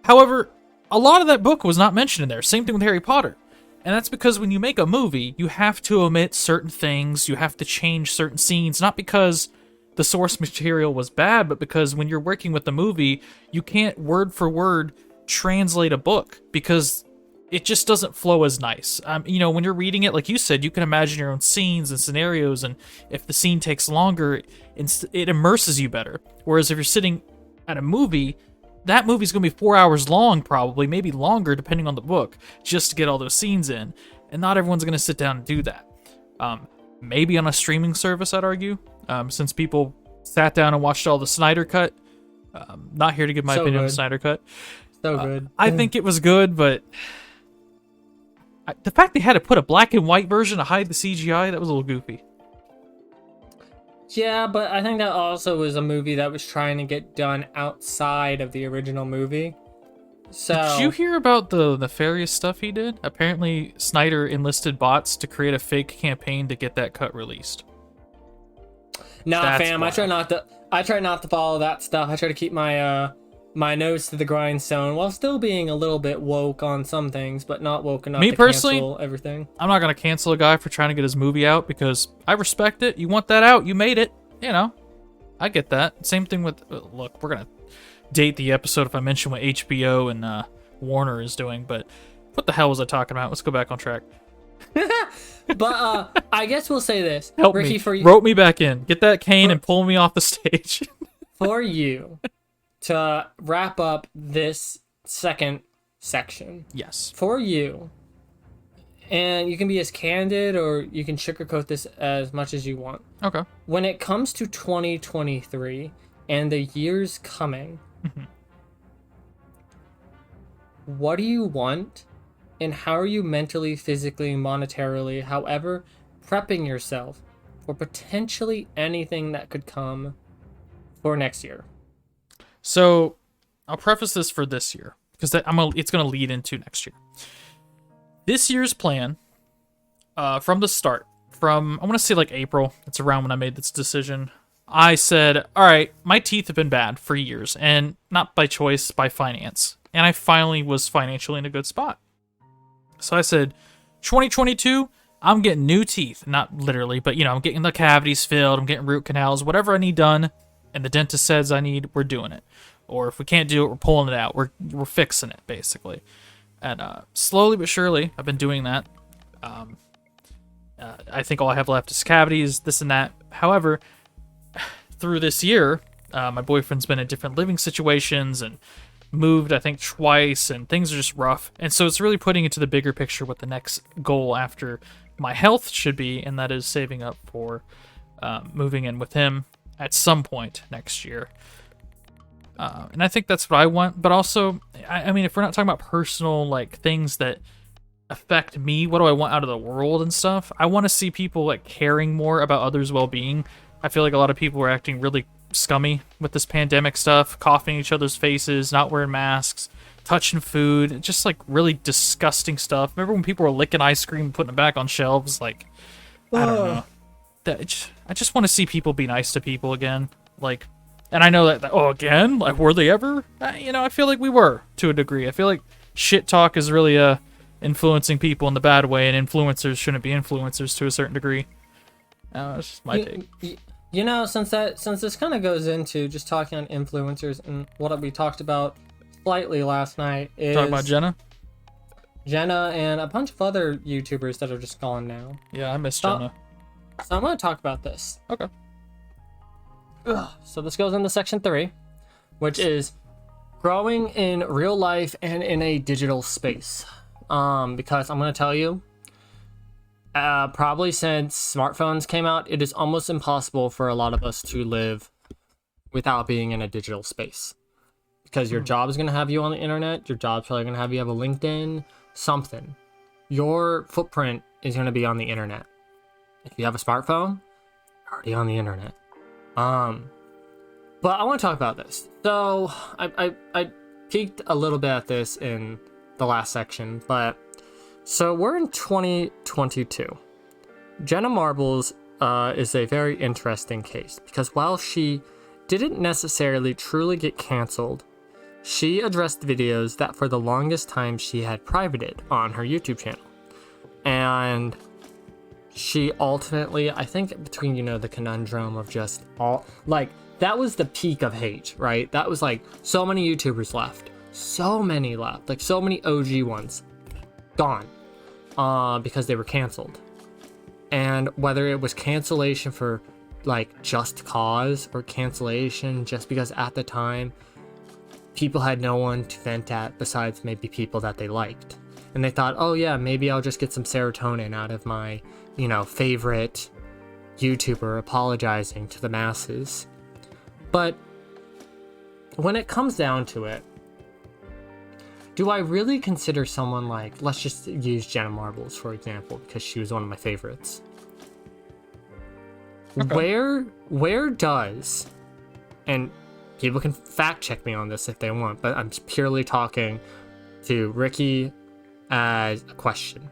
However, a lot of that book was not mentioned in there. Same thing with Harry Potter. And that's because when you make a movie, you have to omit certain things, you have to change certain scenes, not because the source material was bad, but because when you're working with the movie, you can't word for word translate a book because it just doesn't flow as nice. When you're reading it, like you said, you can imagine your own scenes and scenarios, and if the scene takes longer, it immerses you better. Whereas if you're sitting at a movie, that movie's going to be 4 hours long, probably, maybe longer, depending on the book, just to get all those scenes in. And not everyone's going to sit down and do that. Maybe on a streaming service, I'd argue, since people sat down and watched all the Snyder Cut. Not here to give my opinion on the Snyder Cut. So good. I think it was good, but the fact they had to put a black and white version to hide the CGI, that was a little goofy. Yeah, but I think that also was a movie that was trying to get done outside of the original movie. So did you hear about the nefarious stuff he did? Apparently, Snyder enlisted bots to create a fake campaign to get that cut released. Nah, fam, I try not to follow that stuff. I try to keep my my nose to the grindstone while still being a little bit woke on some things, but not woke enough to cancel everything. I'm not gonna cancel a guy for trying to get his movie out because I respect it. You want that out, you made it. I get that. Same thing with look, we're gonna date the episode if I mention what HBO and Warner is doing, but what the hell was I talking about? Let's go back on track. But I guess we'll say this. Help Ricky, me. for you, rope me back in. Get that cane and pull me off the stage. For you to wrap up this second section. Yes. For you, and you can be as candid or you can sugarcoat this as much as you want. Okay. When it comes to 2023 and the years coming, what do you want? And how are you mentally, physically, monetarily, however, prepping yourself for potentially anything that could come for next year? So, I'll preface this for this year because it's going to lead into next year. This year's plan, from the start, I want to say like April, it's around when I made this decision, I said, all right, my teeth have been bad for years, and not by choice, by finance. And I finally was financially in a good spot. So I said, 2022, I'm getting new teeth. Not literally, but, I'm getting the cavities filled, I'm getting root canals, whatever I need done, and the dentist says I need, we're doing it. Or if we can't do it, we're pulling it out. We're fixing it, basically. And slowly but surely, I've been doing that. I think all I have left is cavities, this and that. However, through this year, my boyfriend's been in different living situations and moved, I think, twice, and things are just rough. And so it's really putting into the bigger picture what the next goal after my health should be, and that is saving up for moving in with him at some point next year. And I think that's what I want. But also, I mean, if we're not talking about personal, like, things that affect me, what do I want out of the world and stuff? I want to see people, like, caring more about others' well-being. I feel like a lot of people are acting really scummy with this pandemic stuff, coughing in each other's faces, not wearing masks, touching food, just like really disgusting stuff. Remember when people were licking ice cream and putting it back on shelves? Like, I don't know. I just want to see people be nice to people again. Like, and I know that again? Like, were they ever? I feel like we were to a degree. I feel like shit talk is really influencing people in the bad way, and influencers shouldn't be influencers to a certain degree. That's just my take. You know, since this kind of goes into just talking on influencers, and what we talked about slightly last night is Talking about Jenna and a bunch of other YouTubers that are just gone now. Yeah, I miss Jenna. So I'm going to talk about this. Okay. So this goes into section 3, which is growing in real life and in a digital space. Because I'm going to tell you, probably since smartphones came out, it is almost impossible for a lot of us to live without being in a digital space. Because your job is going to have you on the internet, your job's probably going to have you have a LinkedIn, something. Your footprint is going to be on the internet. If you have a smartphone, you're already on the internet. But I want to talk about this. So I peeked a little bit at this in the last section, but so we're in 2022. Jenna Marbles is a very interesting case because while she didn't necessarily truly get canceled, she addressed videos that for the longest time she had privated on her YouTube channel. And she ultimately, I think between, you know, the conundrum of just all, like, that was the peak of hate, right? That was like, so many YouTubers left. So many left. Like, so many OG ones. Gone. Because they were canceled. And whether it was cancellation for, like, just cause, or cancellation just because at the time, people had no one to vent at besides maybe people that they liked. And they thought, oh yeah, maybe I'll just get some serotonin out of my, you know, favorite YouTuber apologizing to the masses. But when it comes down to it, do I really consider someone like, let's just use Jenna Marbles, for example, because she was one of my favorites. Okay. Where does, and people can fact check me on this if they want, but I'm purely talking to Ricky as a question.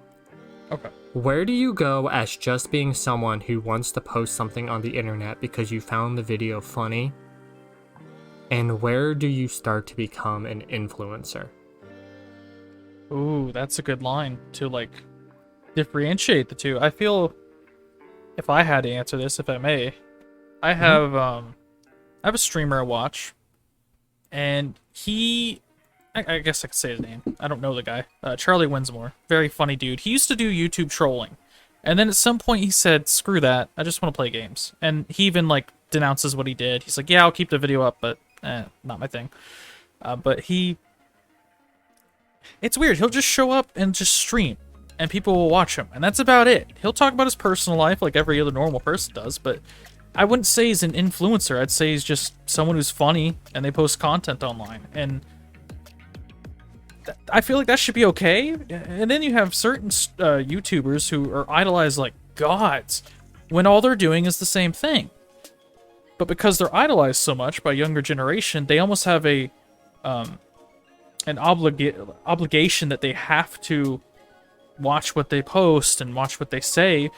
Okay. Where do you go as just being someone who wants to post something on the internet because you found the video funny? And where do you start to become an influencer? Ooh, that's a good line to, like, differentiate the two. I feel, if I had to answer this, if I may, I have I have a streamer I watch, and I guess I could say his name. I don't know the guy. Charlie Winsmore. Very funny dude. He used to do YouTube trolling. And then at some point he said, screw that. I just want to play games. And he even, like, denounces what he did. He's like, yeah, I'll keep the video up, but not my thing. But it's weird. He'll just show up and just stream. And people will watch him. And that's about it. He'll talk about his personal life like every other normal person does, but I wouldn't say he's an influencer. I'd say he's just someone who's funny and they post content online. And I feel like that should be okay. And then you have certain YouTubers who are idolized like gods when all they're doing is the same thing. But because they're idolized so much by younger generation, they almost have an obligation that they have to watch what they post and watch what they say,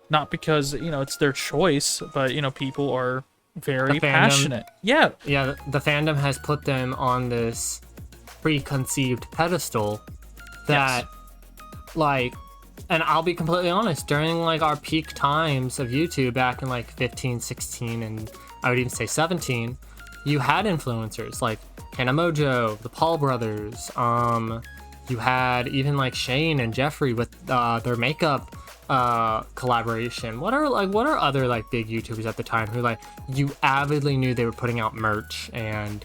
not because, you know, it's their choice, but, you know, people are very passionate. Yeah. Yeah, the fandom has put them on this preconceived pedestal that, yes, like, and I'll be completely honest, during, like, our peak times of YouTube back in, like, 15, 16, and I would even say 17, you had influencers like Hannah Mojo, the Paul brothers, you had even, like, Shane and Jeffrey with their makeup collaboration. What are other, like, big YouTubers at the time who, like, you avidly knew they were putting out merch? And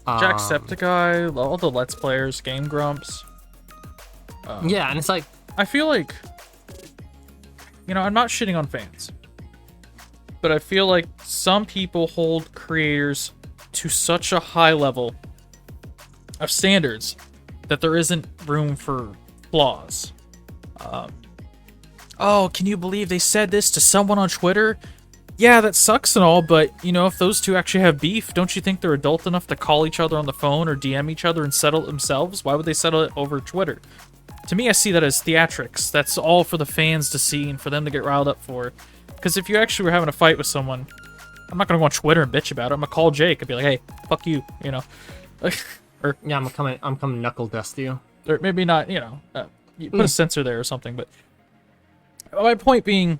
Jacksepticeye, all the Let's Players, Game Grumps. Yeah, and it's like, I feel like, you know, I'm not shitting on fans, but I feel like some people hold creators to such a high level of standards that there isn't room for flaws. Oh, can you believe they said this to someone on Twitter? Yeah, that sucks and all, but, you know, if those two actually have beef, don't you think they're adult enough to call each other on the phone or DM each other and settle it themselves? Why would they settle it over Twitter? To me, I see that as theatrics. That's all for the fans to see and for them to get riled up for. Because if you actually were having a fight with someone, I'm not going to go on Twitter and bitch about it. I'm going to call Jake and be like, hey, fuck you, you know. Or yeah, I'm coming knuckle dust you. Or maybe not, you know, you put a censor there or something. But my point being,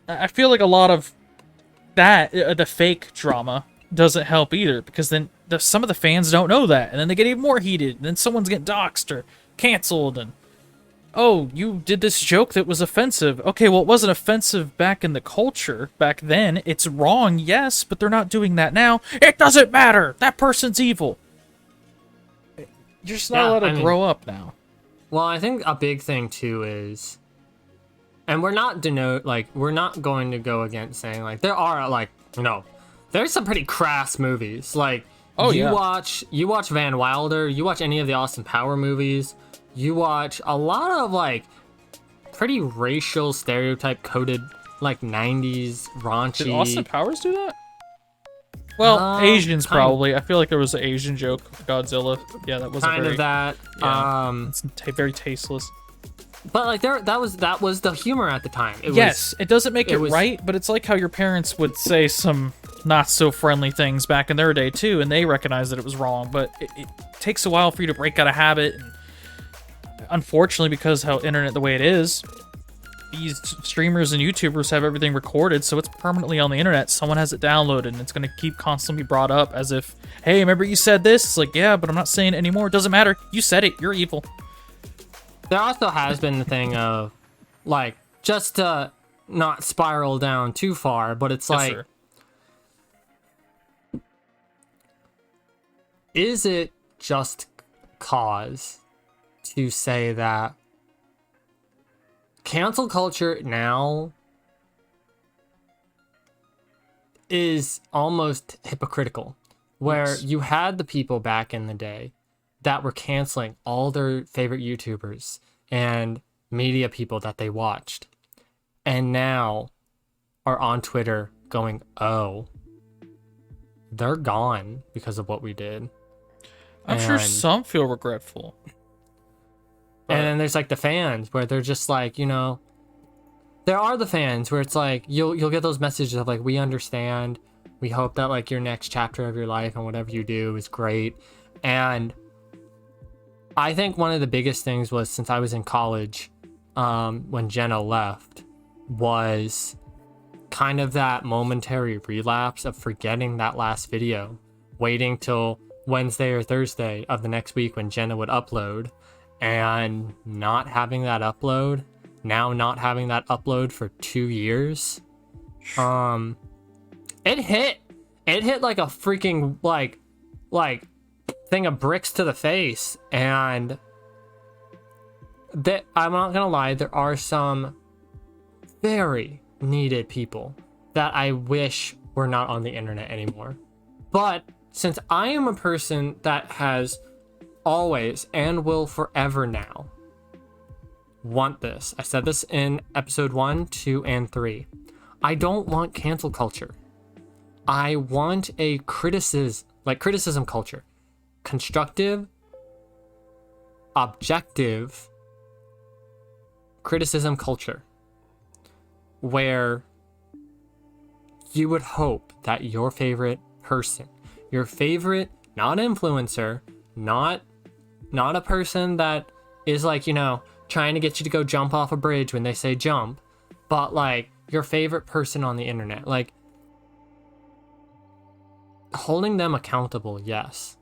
I feel like a lot of that, the fake drama, doesn't help either, because then some of the fans don't know that, and then they get even more heated, and then someone's getting doxxed or canceled, and oh, you did this joke that was offensive. Okay, well, it wasn't offensive back in the culture back then. It's wrong, yes, but they're not doing that now. It doesn't matter. That person's evil. You're just not allowed to grow up now. Well, I think a big thing too is, and we're not we're not going to go against saying like there are like there's some pretty crass movies. Like you watch Van Wilder, you watch any of the Austin Power movies. You watch a lot of like pretty racial stereotype coded like 90s raunchy. Did Austin Powers do that? Well, Asians probably. I feel like there was an Asian joke with Godzilla. Yeah, that wasn't kind very, of that. Yeah, it's very tasteless. But like that was the humor at the time. It doesn't make it right, but it's like how your parents would say some not so friendly things back in their day too, and they recognized that it was wrong. But it takes a while for you to break out of habit. And unfortunately, because how internet the way it is, these streamers and YouTubers have everything recorded, so it's permanently on the internet. Someone has it downloaded, and it's going to keep constantly brought up as if, hey, remember you said this? It's like, yeah, but I'm not saying it anymore. It doesn't matter. You said it. You're evil. There also has been the thing of, like, just to not spiral down too far, but it's like, is it just cause to say that cancel culture now is almost hypocritical, where you had the people back in the day that were canceling all their favorite YouTubers and media people that they watched, and now are on Twitter going, oh, they're gone because of what we did. I'm sure some feel regretful. And then there's like the fans where they're just like, there are the fans where it's like you'll get those messages of like, we understand, we hope that like your next chapter of your life and whatever you do is great. And I think one of the biggest things was, since I was in college, when Jenna left, was kind of that momentary relapse of forgetting that last video, waiting till Wednesday or Thursday of the next week when Jenna would upload, and not having that upload, not having that upload for 2 years. It hit like a freaking like thing of bricks to the face. And that, I'm not gonna lie, there are some very needed people that I wish were not on the internet anymore. But since I am a person that has always and will forever now want this, I said this in episode 1, 2, and 3, I don't want cancel culture. I want a criticism culture. Constructive, objective criticism culture, where you would hope that your favorite person, your favorite, not influencer, not a person that is like, trying to get you to go jump off a bridge when they say jump, but like your favorite person on the internet, like holding them accountable, yes,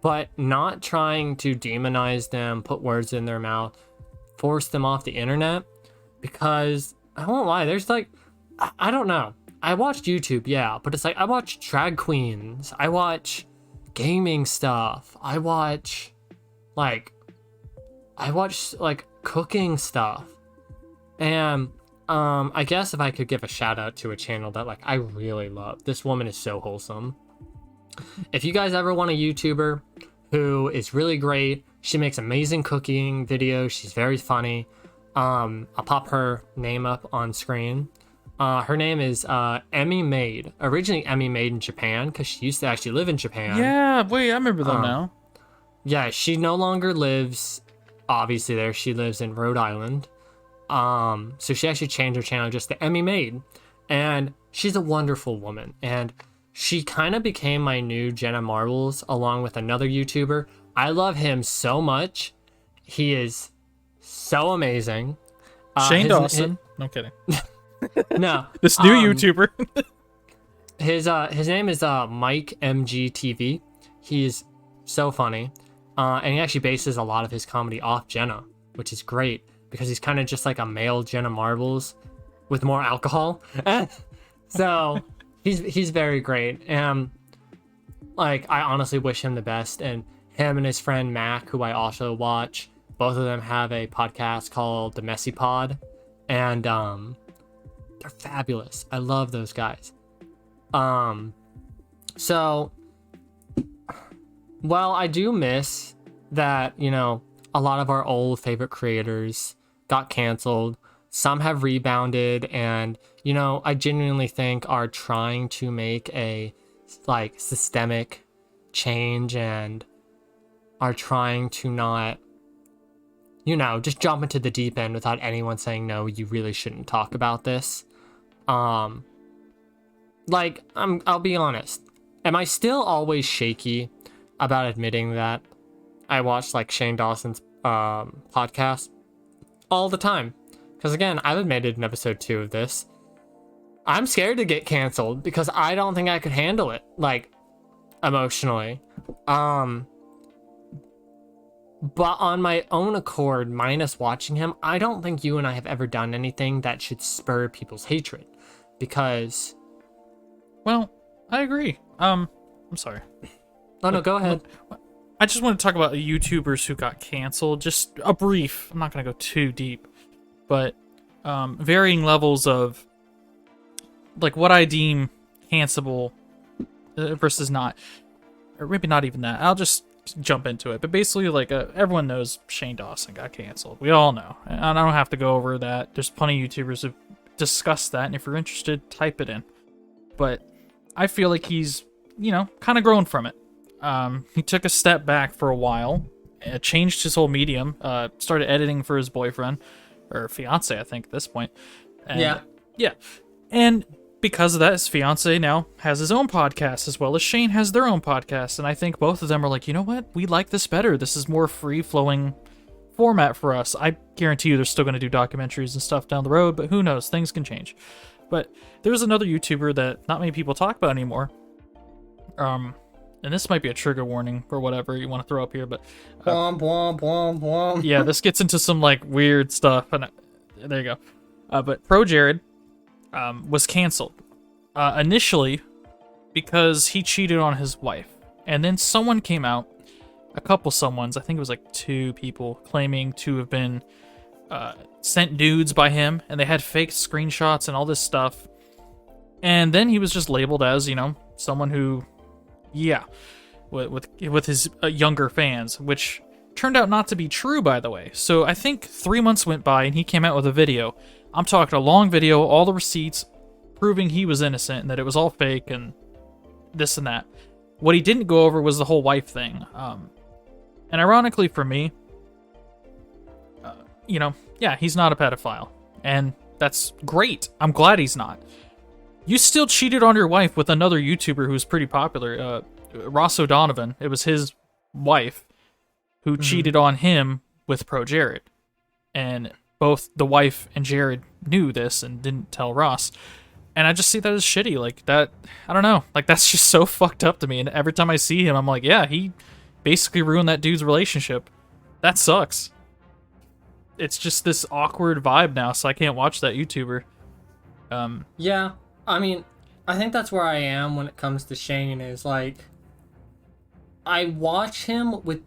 but not trying to demonize them, put words in their mouth, force them off the internet. Because I won't lie, there's like, I don't know, I watched YouTube, yeah, but it's like I watch drag queens, I watch gaming stuff, I watch like cooking stuff. And I guess if I could give a shout out to a channel that like I really love, this woman is so wholesome. If you guys ever want a YouTuber who is really great, she makes amazing cooking videos, she's very funny, I'll pop her name up on screen. Her name is Emmy Made. Originally Emmy Made in Japan, because she used to actually live in Japan. Yeah, wait, I remember them now. Yeah, she no longer lives, obviously, there. She lives in Rhode Island. So she actually changed her channel just to Emmy Made. And she's a wonderful woman. And she kind of became my new Jenna Marbles, along with another YouTuber. I love him so much. He is so amazing. Shane Dawson. No kidding. No. This new YouTuber. His name is Mike MGTV. He's so funny. And he actually bases a lot of his comedy off Jenna, which is great because he's kind of just like a male Jenna Marbles with more alcohol. So he's very great. And like, I honestly wish him the best. And him and his friend Mac, who I also watch, both of them have a podcast called The Messy Pod. And they're fabulous. I love those guys. So, well, I do miss that, you know, a lot of our old favorite creators got canceled. Some have rebounded and, you know, I genuinely think are trying to make a, like, systemic change and are trying to not, you know, just jump into the deep end without anyone saying, no, you really shouldn't talk about this. Like, I'll be honest. Am I still always shaky about admitting that I watch, like, Shane Dawson's podcast? All the time. Because, again, I've admitted in episode 2 of this, I'm scared to get canceled because I don't think I could handle it, like, emotionally. But on my own accord, minus watching him, I don't think you and I have ever done anything that should spur people's hatred. Because... Well, I agree. I'm sorry. Oh, no, go ahead. I just want to talk about the YouTubers who got canceled. Just a brief. I'm not going to go too deep. But varying levels of, like, what I deem cancelable versus not. Or maybe not even that. I'll just jump into it. But basically, like, everyone knows Shane Dawson got canceled. We all know. And I don't have to go over that. There's plenty of YouTubers who've discussed that. And if you're interested, type it in. But I feel like he's, you know, kind of grown from it. He took a step back for a while, changed his whole medium, started editing for his boyfriend, or fiance, I think, at this point. And, yeah. And because of that, his fiance now has his own podcast, as well as Shane has their own podcast. And I think both of them are like, you know what? We like this better. This is more free-flowing format for us. I guarantee you they're still going to do documentaries and stuff down the road, but who knows? Things can change. But there's another YouTuber that not many people talk about anymore. And this might be a trigger warning or whatever you want to throw up here, but yeah, this gets into some like weird stuff. And there you go. But Pro Jared was canceled initially because he cheated on his wife, and then someone came out, a couple someones, I think it was like 2 people, claiming to have been sent nudes by him, and they had fake screenshots and all this stuff. And then he was just labeled as, you know, someone who, yeah, with his younger fans, which turned out not to be true, by the way. So I think 3 months went by and he came out with a video. I'm talking a long video, all the receipts proving he was innocent and that it was all fake and this and that. What he didn't go over was the whole wife thing. And ironically for me, you know, yeah, he's not a pedophile. And that's great. I'm glad he's not. You still cheated on your wife with another YouTuber who's pretty popular, Ross O'Donovan. It was his wife who cheated on him with Pro Jared. And both the wife and Jared knew this and didn't tell Ross. And I just see that as shitty. Like, that, I don't know. Like, that's just so fucked up to me. And every time I see him, I'm like, yeah, he basically ruined that dude's relationship. That sucks. It's just this awkward vibe now, so I can't watch that YouTuber. Yeah, I mean, I think that's where I am when it comes to Shane, is like, I watch him with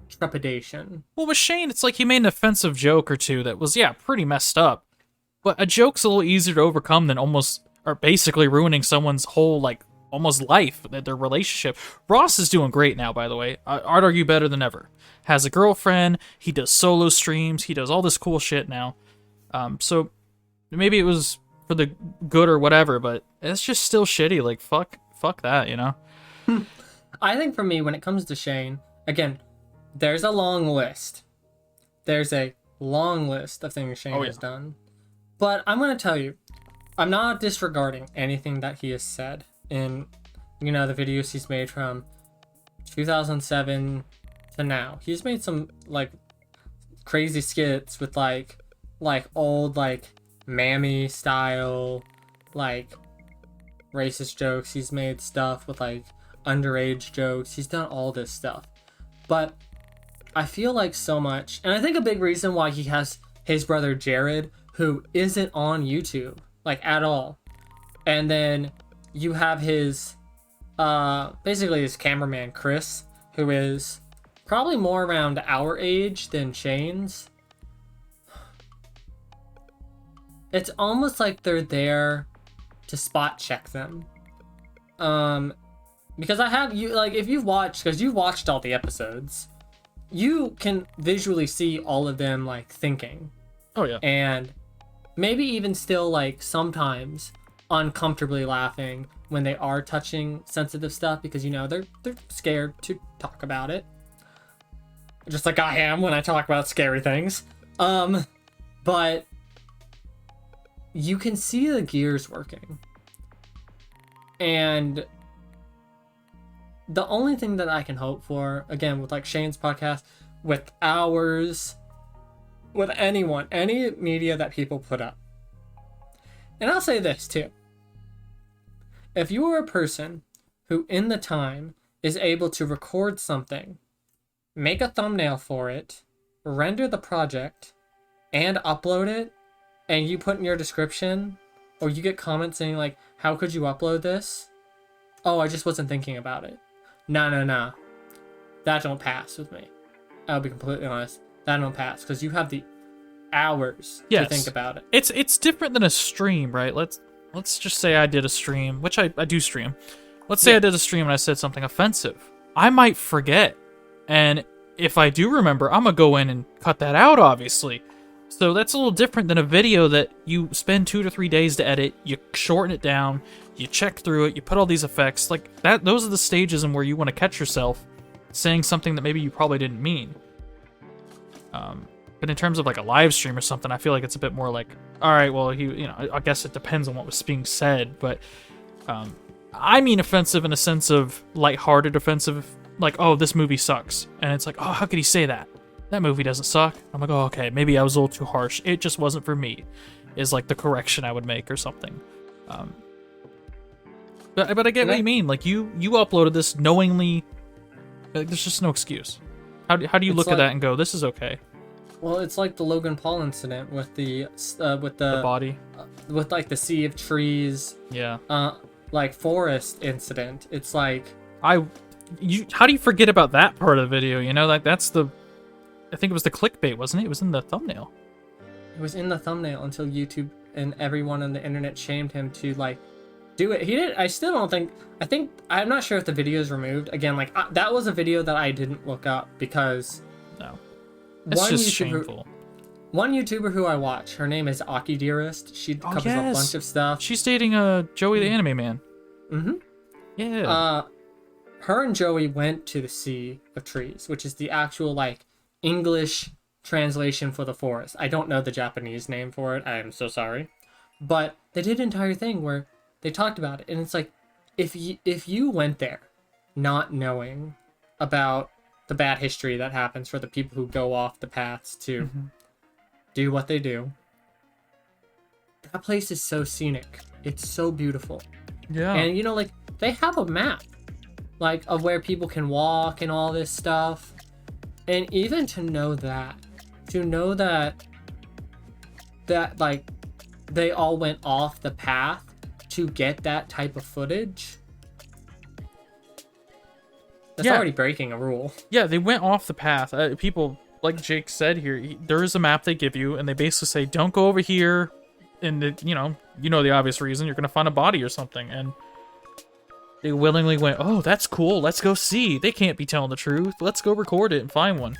trepidation. Well, with Shane, it's like he made an offensive joke or two that was, yeah, pretty messed up. But a joke's a little easier to overcome than basically ruining someone's whole, like, almost life, their relationship. Ross is doing great now, by the way. I'd argue better than ever. Has a girlfriend, he does solo streams, he does all this cool shit now. So maybe it was for the good or whatever, but it's just still shitty. Like, fuck that, you know? I think for me, when it comes to Shane, again, there's a long list. There's a long list of things Shane has done. But I'm going to tell you, I'm not disregarding anything that he has said in, you know, the videos he's made from 2007 to now. He's made some, like, crazy skits with like old like mammy style like racist jokes. He's made stuff with like underage jokes. He's done all this stuff. But I feel like so much, and I think a big reason why he has his brother Jared, who isn't on YouTube like at all, and then you have his basically his cameraman Chris, who is probably more around our age than Shane's. It's almost like they're there to spot check them. Because I have you, like, if you've watched, because you've watched all the episodes, you can visually see all of them like thinking. Oh yeah. And maybe even still like sometimes uncomfortably laughing when they are touching sensitive stuff, because you know they're scared to talk about it. Just like I am when I talk about scary things. But you can see the gears working. And the only thing that I can hope for, again, with like Shane's podcast, with ours, with anyone, any media that people put up. And I'll say this too. If you are a person who in the time is able to record something, make a thumbnail for it, render the project, and upload it, and you put in your description, or you get comments saying like, how could you upload this? Oh, I just wasn't thinking about it. No. That don't pass with me. I'll be completely honest. That don't pass, because you have the hours to think about it. It's different than a stream, right? Let's just say I did a stream, which I do stream. Let's say I did a stream and I said something offensive. I might forget. And if I do remember, I'm going to go in and cut that out, obviously. So that's a little different than a video that you spend 2 to 3 days to edit, you shorten it down, you check through it, you put all these effects. Like that, those are the stages in where you want to catch yourself saying something that maybe you probably didn't mean. But in terms of like a live stream or something, I feel like it's a bit more like, all right, well, I guess it depends on what was being said, but I mean offensive in a sense of lighthearted offensive, like, oh, this movie sucks. And it's like, oh, how could he say that? That movie doesn't suck. I'm like, oh, okay, maybe I was a little too harsh. It just wasn't for me, is like the correction I would make or something. But I get what you mean. Like you uploaded this knowingly. Like, there's just no excuse. How do you look at that and go, this is okay? Well, it's like the Logan Paul incident with the body, with like the sea of trees. Yeah. Like forest incident. It's like how do you forget about that part of the video? You know, like that's I think it was the clickbait, wasn't it? It was in the thumbnail. It was in the thumbnail until YouTube and everyone on the internet shamed him to like do it. He did. I still don't think. I'm not sure if the video is removed. Again, like that was a video that I didn't look up because no, it's just shameful. One YouTuber who I watch, her name is Aki Dearest. She covers a bunch of stuff. She's dating Joey the Anime Man. Mm-hmm. Yeah. Her and Joey went to the Sea of Trees, which is the actual like English translation for the forest. I don't know the Japanese name for it. I am so sorry. But they did an entire thing where they talked about it, and it's like if you went there not knowing about the bad history that happens for the people who go off the paths to do what they do, that place is so scenic. It's so beautiful. Yeah. And you know, like they have a map like of where people can walk and all this stuff. And even to know that like they all went off the path to get that type of footage, that's already breaking a rule. Yeah, they went off the path. People, like Jake said here, there is a map they give you, and they basically say, don't go over here, and you know the obvious reason, you're gonna find a body or something, and they willingly went, oh, that's cool, let's go see. They can't be telling the truth. Let's go record it and find one.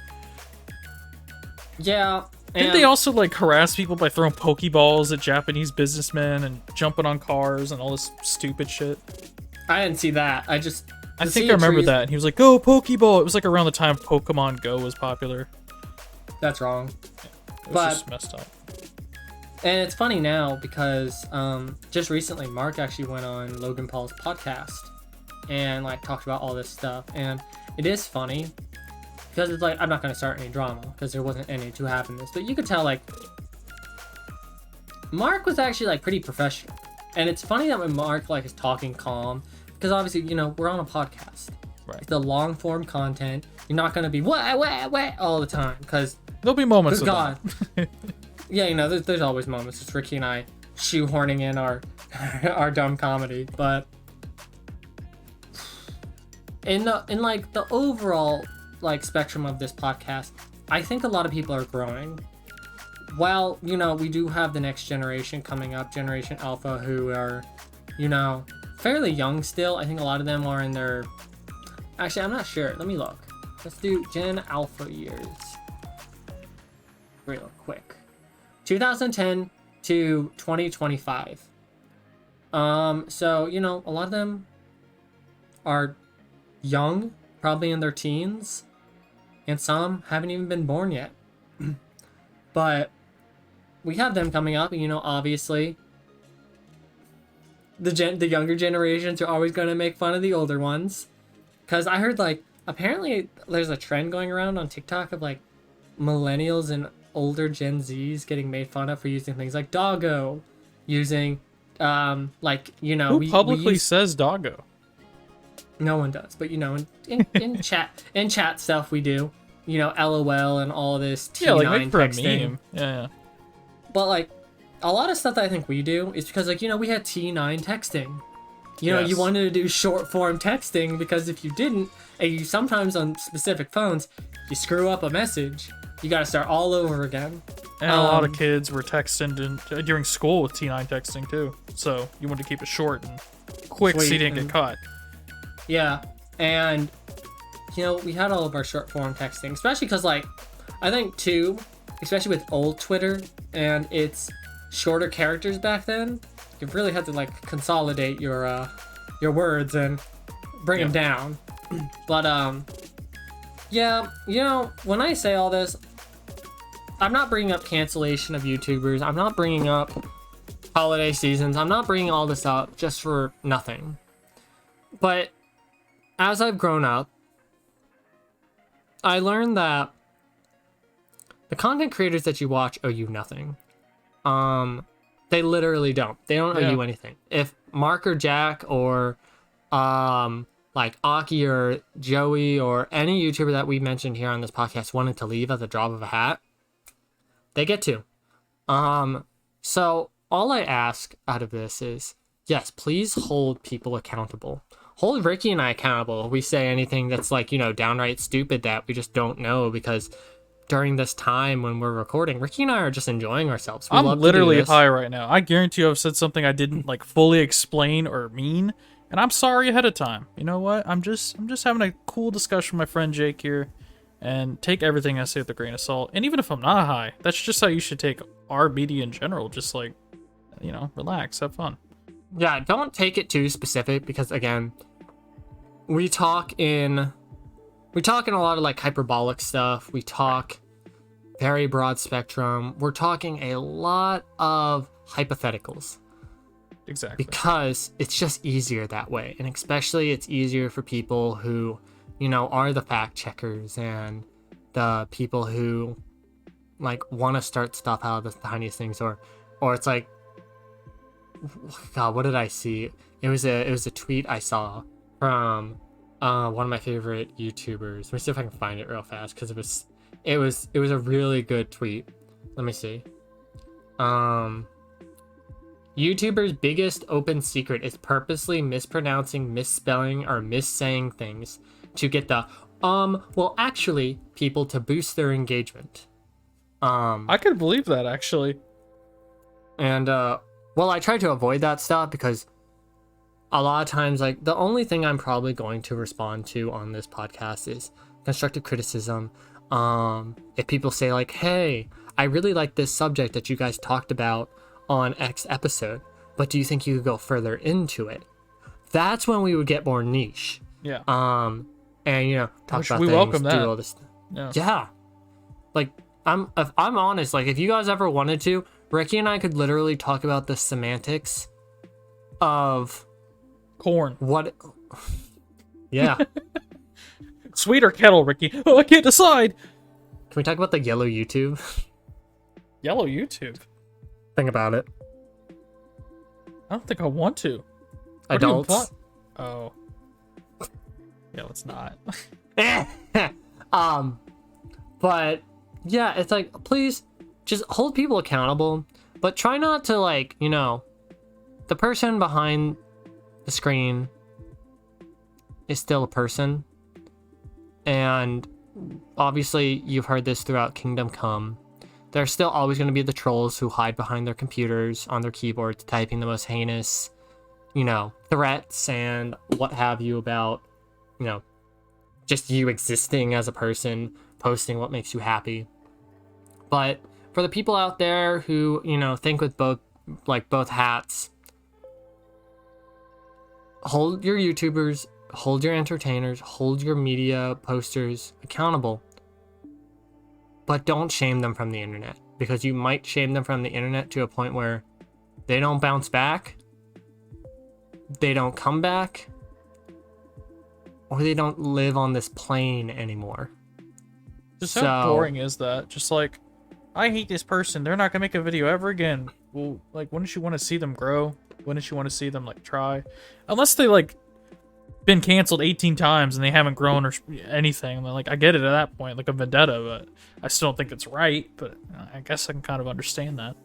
Yeah. Didn't they also like harass people by throwing Pokeballs at Japanese businessmen and jumping on cars and all this stupid shit? I didn't see that. I think I remember that. And he was like, go Pokeball. It was like around the time Pokemon Go was popular. That's wrong. It was just messed up. And it's funny now because just recently Mark actually went on Logan Paul's podcast and like talked about all this stuff, and it is funny because it's like, I'm not going to start any drama because there wasn't any to have in this, but you could tell like Mark was actually like pretty professional. And it's funny that when Mark like is talking calm, because obviously, you know, we're on a podcast. Right. The long form content, you're not going to be what all the time, because There'll be moments of God. that. Yeah, you know, there's always moments. It's Ricky and I shoehorning in our our dumb comedy, but in like the overall like spectrum of this podcast, I think a lot of people are growing. While, you know, we do have the next generation coming up, Generation Alpha, who are, you know, fairly young still. I think a lot of them are in their... Actually, I'm not sure. Let me look. Let's do Gen Alpha years. Real quick. 2010 to 2025. So, you know, a lot of them are young, probably in their teens, and some haven't even been born yet. But we have them coming up, and, you know, obviously the younger generations are always going to make fun of the older ones. Because I heard, like, apparently there's a trend going around on TikTok of, like, millennials and older Gen Zs getting made fun of for using things like doggo, using, like, you know... Who publicly says doggo? No one does, but, you know, in chat stuff we do. You know, LOL and all this T9 like for texting. a meme. Yeah. But, like, a lot of stuff that I think we do is because, like, you know, we had T9 texting. You know, Yes. you wanted to do short form texting because if you didn't, and you sometimes on specific phones, you screw up a message, you got to start all over again. And a lot of kids were texting during school with T9 texting too. So you wanted to keep it short and quick so you Sweet, didn't get caught. Yeah, and, you know, we had all of our short form texting, especially because, like, I think, too, especially with old Twitter and its shorter characters back then, you really had to, like, consolidate your words and bring them down. But, yeah, you know, when I say all this, I'm not bringing up cancellation of YouTubers. I'm not bringing up holiday seasons. I'm not bringing all this up just for nothing. But as I've grown up, I learned that the content creators that you watch owe you nothing. They literally don't. They don't owe you anything. If Mark or Jack or like Aki or Joey or any YouTuber that we mentioned here on this podcast wanted to leave at the drop of a hat, they get to. So all I ask out of this is, yes, please hold people accountable. Hold Ricky and I accountable if we say anything that's, like, you know, downright stupid that we just don't know, because during this time when we're recording, Ricky and I are just enjoying ourselves. I'm literally high right now. I guarantee you I've said something I didn't, like, fully explain or mean, and I'm sorry ahead of time. You know what? I'm just having a cool discussion with my friend Jake here, and take everything I say with a grain of salt. And even if I'm not high, that's just how you should take our media in general. Just, like, you know, relax, have fun. Yeah, don't take it too specific, because, again, we talk in a lot of, like, hyperbolic stuff. We talk very broad spectrum. We're talking a lot of hypotheticals. Exactly. Because it's just easier that way. And especially it's easier for people who, you know, are the fact checkers and the people who, like, want to start stuff out of the tiniest things, or it's like, God, what did I see? It was a tweet I saw from one of my favorite YouTubers. Let me see if I can find it real fast, because it was a really good tweet. Let me see. YouTuber's biggest open secret is purposely mispronouncing, misspelling, or missaying things to get the well, actually, people to boost their engagement. I could believe that, actually. And well, I try to avoid that stuff because a lot of times, like, the only thing I'm probably going to respond to on this podcast is constructive criticism. If people say, like, hey, I really like this subject that you guys talked about on X episode, but do you think you could go further into it? That's when we would get more niche. Yeah. And, you know, talk about we things, welcome do that. all this. Yeah. Like, if I'm honest, like, if you guys ever wanted to, Ricky and I could literally talk about the semantics of Corn. what. Yeah. Sweeter kettle, Ricky. Oh, I can't decide. Can we talk about the yellow YouTube? Yellow YouTube. Think about it. I don't think I want to. Adults. Oh. Yeah, let's not. But yeah, it's like, please just hold people accountable, but try not to, like, you know, the person behind the screen is still a person. And obviously you've heard this throughout Kingdom Come. There's still always going to be the trolls who hide behind their computers on their keyboards, typing the most heinous, you know, threats and what have you about, you know, just you existing as a person, posting what makes you happy. But for the people out there who, you know, think with both hats, hold your YouTubers, hold your entertainers, hold your media posters accountable. But don't shame them from the internet, because you might shame them from the internet to a point where they don't bounce back, they don't come back, or they don't live on this plane anymore. Just how boring is that? Just like, I hate this person. They're not gonna make a video ever again. Well, like, wouldn't you want to see them grow? Wouldn't you want to see them, like, try? Unless they, like, been canceled 18 times and they haven't grown or anything. Like, I get it at that point, like a vendetta, but I still don't think it's right. But I guess I can kind of understand that.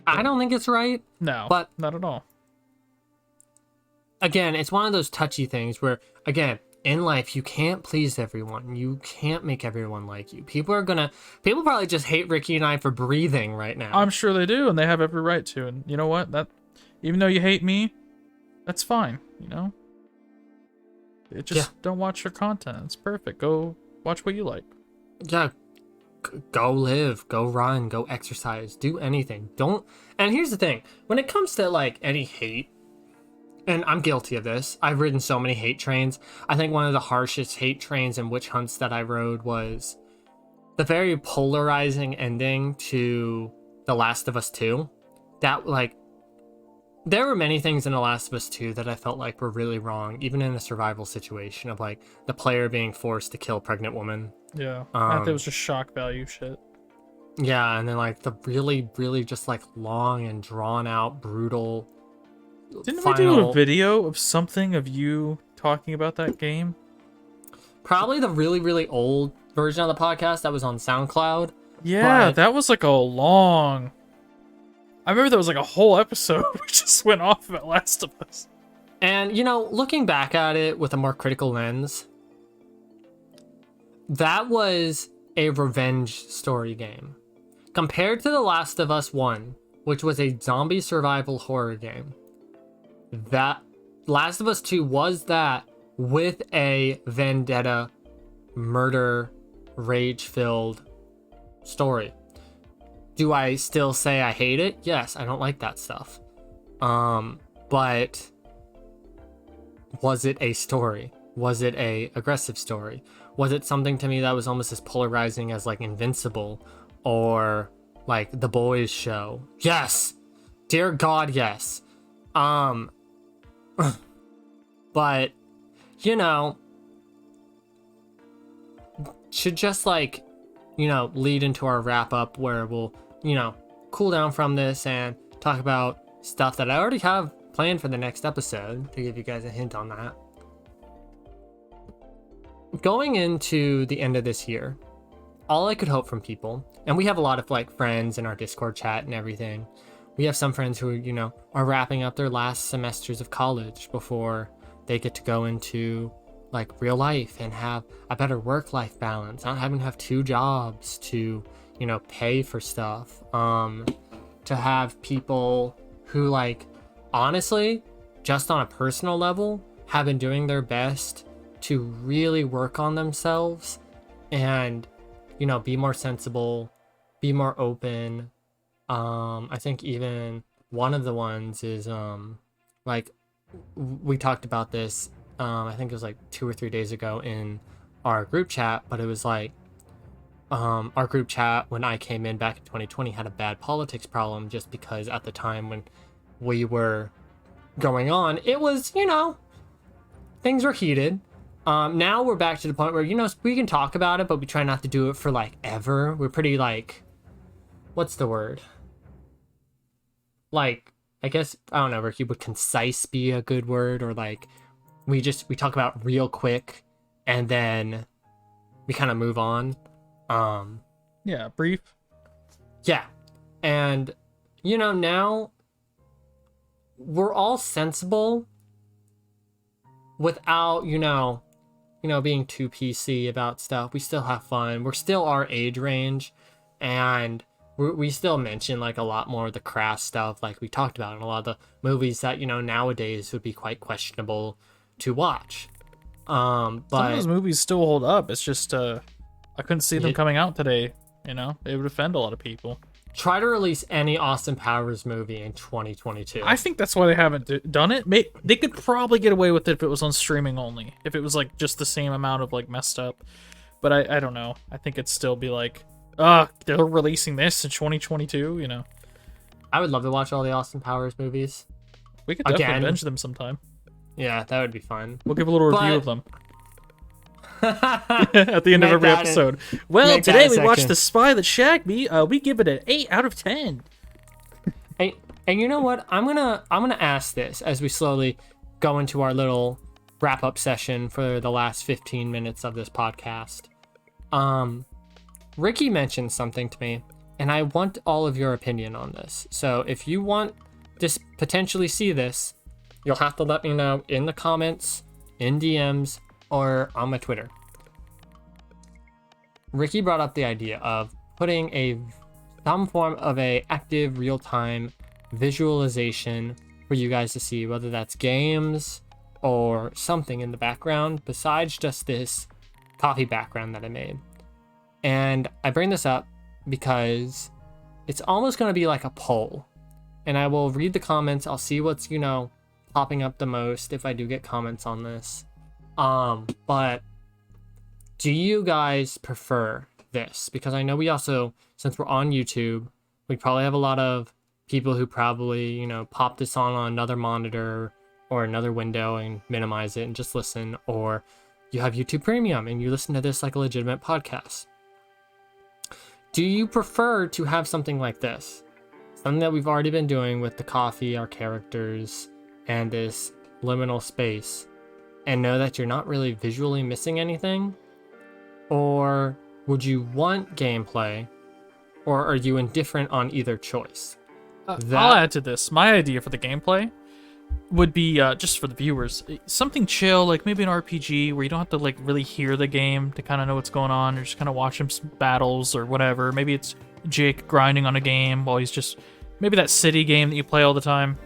I don't think it's right. No, but not at all. Again, it's one of those touchy things where, again, in life, you can't please everyone. You can't make everyone like you. People probably just hate Ricky and I for breathing right now. I'm sure they do, and they have every right to. And you know what? That, even though you hate me, that's fine, you know? Don't watch your content. It's perfect. Go watch what you like. Yeah. Go live, go run, go exercise, do anything. And here's the thing. When it comes to, like, any hate, and I'm guilty of this. I've ridden so many hate trains. I think one of the harshest hate trains and witch hunts that I rode was the very polarizing ending to The Last of Us 2. That, like, there were many things in The Last of Us 2 that I felt like were really wrong, even in a survival situation of, like, the player being forced to kill a pregnant woman. Yeah, I think it was just shock value shit. Yeah, and then, like, the really, really just, like, long and drawn out, brutal... Didn't we do a video of something of you talking about that game? Probably the really, really old version of the podcast that was on SoundCloud. Yeah, that was like a long... I remember there was like a whole episode which just went off about Last of Us. And, you know, looking back at it with a more critical lens, that was a revenge story game. Compared to The Last of Us 1, which was a zombie survival horror game, that Last of Us 2 was that with a vendetta, murder, rage-filled story. Do I still say I hate it? Yes, I don't like that stuff. But was it a story? Was it a aggressive story? Was it something to me that was almost as polarizing as, like, Invincible or, like, The Boys show? Yes! Dear God, yes. But, you know, should just, like, you know, lead into our wrap up where we'll, you know, cool down from this and talk about stuff that I already have planned for the next episode, to give you guys a hint on that. Going into the end of this year, all I could hope from people, and we have a lot of, like, friends in our Discord chat and everything. We have some friends who, you know, are wrapping up their last semesters of college before they get to go into, like, real life and have a better work-life balance, not having to have 2 jobs to, you know, pay for stuff. To have people who, like, honestly, just on a personal level, have been doing their best to really work on themselves and, you know, be more sensible, be more open. I think even one of the ones is, like, we talked about this, I think it was like 2 or 3 days ago in our group chat, but it was like, our group chat when I came in back in 2020 had a bad politics problem just because at the time when we were going on, it was, you know, things were heated. Now we're back to the point where, we can talk about it, but we try not to do it for like ever. We're pretty like, what's the word? Like, I guess, I don't know, Ricky, would concise be a good word? Or like, we talk about real quick and then we kind of move on. Yeah, brief. Yeah. And, now we're all sensible without, being too PC about stuff. We still have fun. We're still our age range, and we still mention like a lot more of the crass stuff like we talked about in a lot of the movies that, nowadays would be quite questionable to watch. But some of those movies still hold up. It's just I couldn't see them coming out today. It would offend a lot of people. Try to release any Austin Powers movie in 2022. I think that's why they haven't done it. They could probably get away with it if it was on streaming only. If it was like just the same amount of like messed up. But I don't know. I think it'd still be like, they're releasing this in 2022. I would love to watch all the Austin Powers movies. We could definitely binge them sometime. Yeah, that would be fun. We'll give a little review of them. At the end of every episode. Well, today we watched The Spy That Shagged Me. We give it an 8 out of 10. And you know what? I'm gonna ask this as we slowly go into our little wrap-up session for the last 15 minutes of this podcast. Ricky mentioned something to me, and I want all of your opinion on this. So if you want to potentially see this, you'll have to let me know in the comments, in DMs, or on my Twitter. Ricky brought up the idea of putting some form of a active real-time visualization for you guys to see, whether that's games or something in the background besides just this coffee background that I made. And I bring this up because it's almost going to be like a poll, and I will read the comments. I'll see what's popping up the most if I do get comments on this. But do you guys prefer this? Because I know we also, since we're on YouTube, we probably have a lot of people who probably, pop this on another monitor or another window and minimize it and just listen. Or you have YouTube Premium and you listen to this like a legitimate podcast. Do you prefer to have something like this? Something that we've already been doing with the coffee, our characters, and this liminal space, and know that you're not really visually missing anything? Or would you want gameplay? Or are you indifferent on either choice? I'll add to this. My idea for the gameplay would be, just for the viewers, something chill, like maybe an RPG where you don't have to like really hear the game to kind of know what's going on. You're just kind of watching some battles or whatever. Maybe it's Jake grinding on a game while he's just, maybe that city game that you play all the time.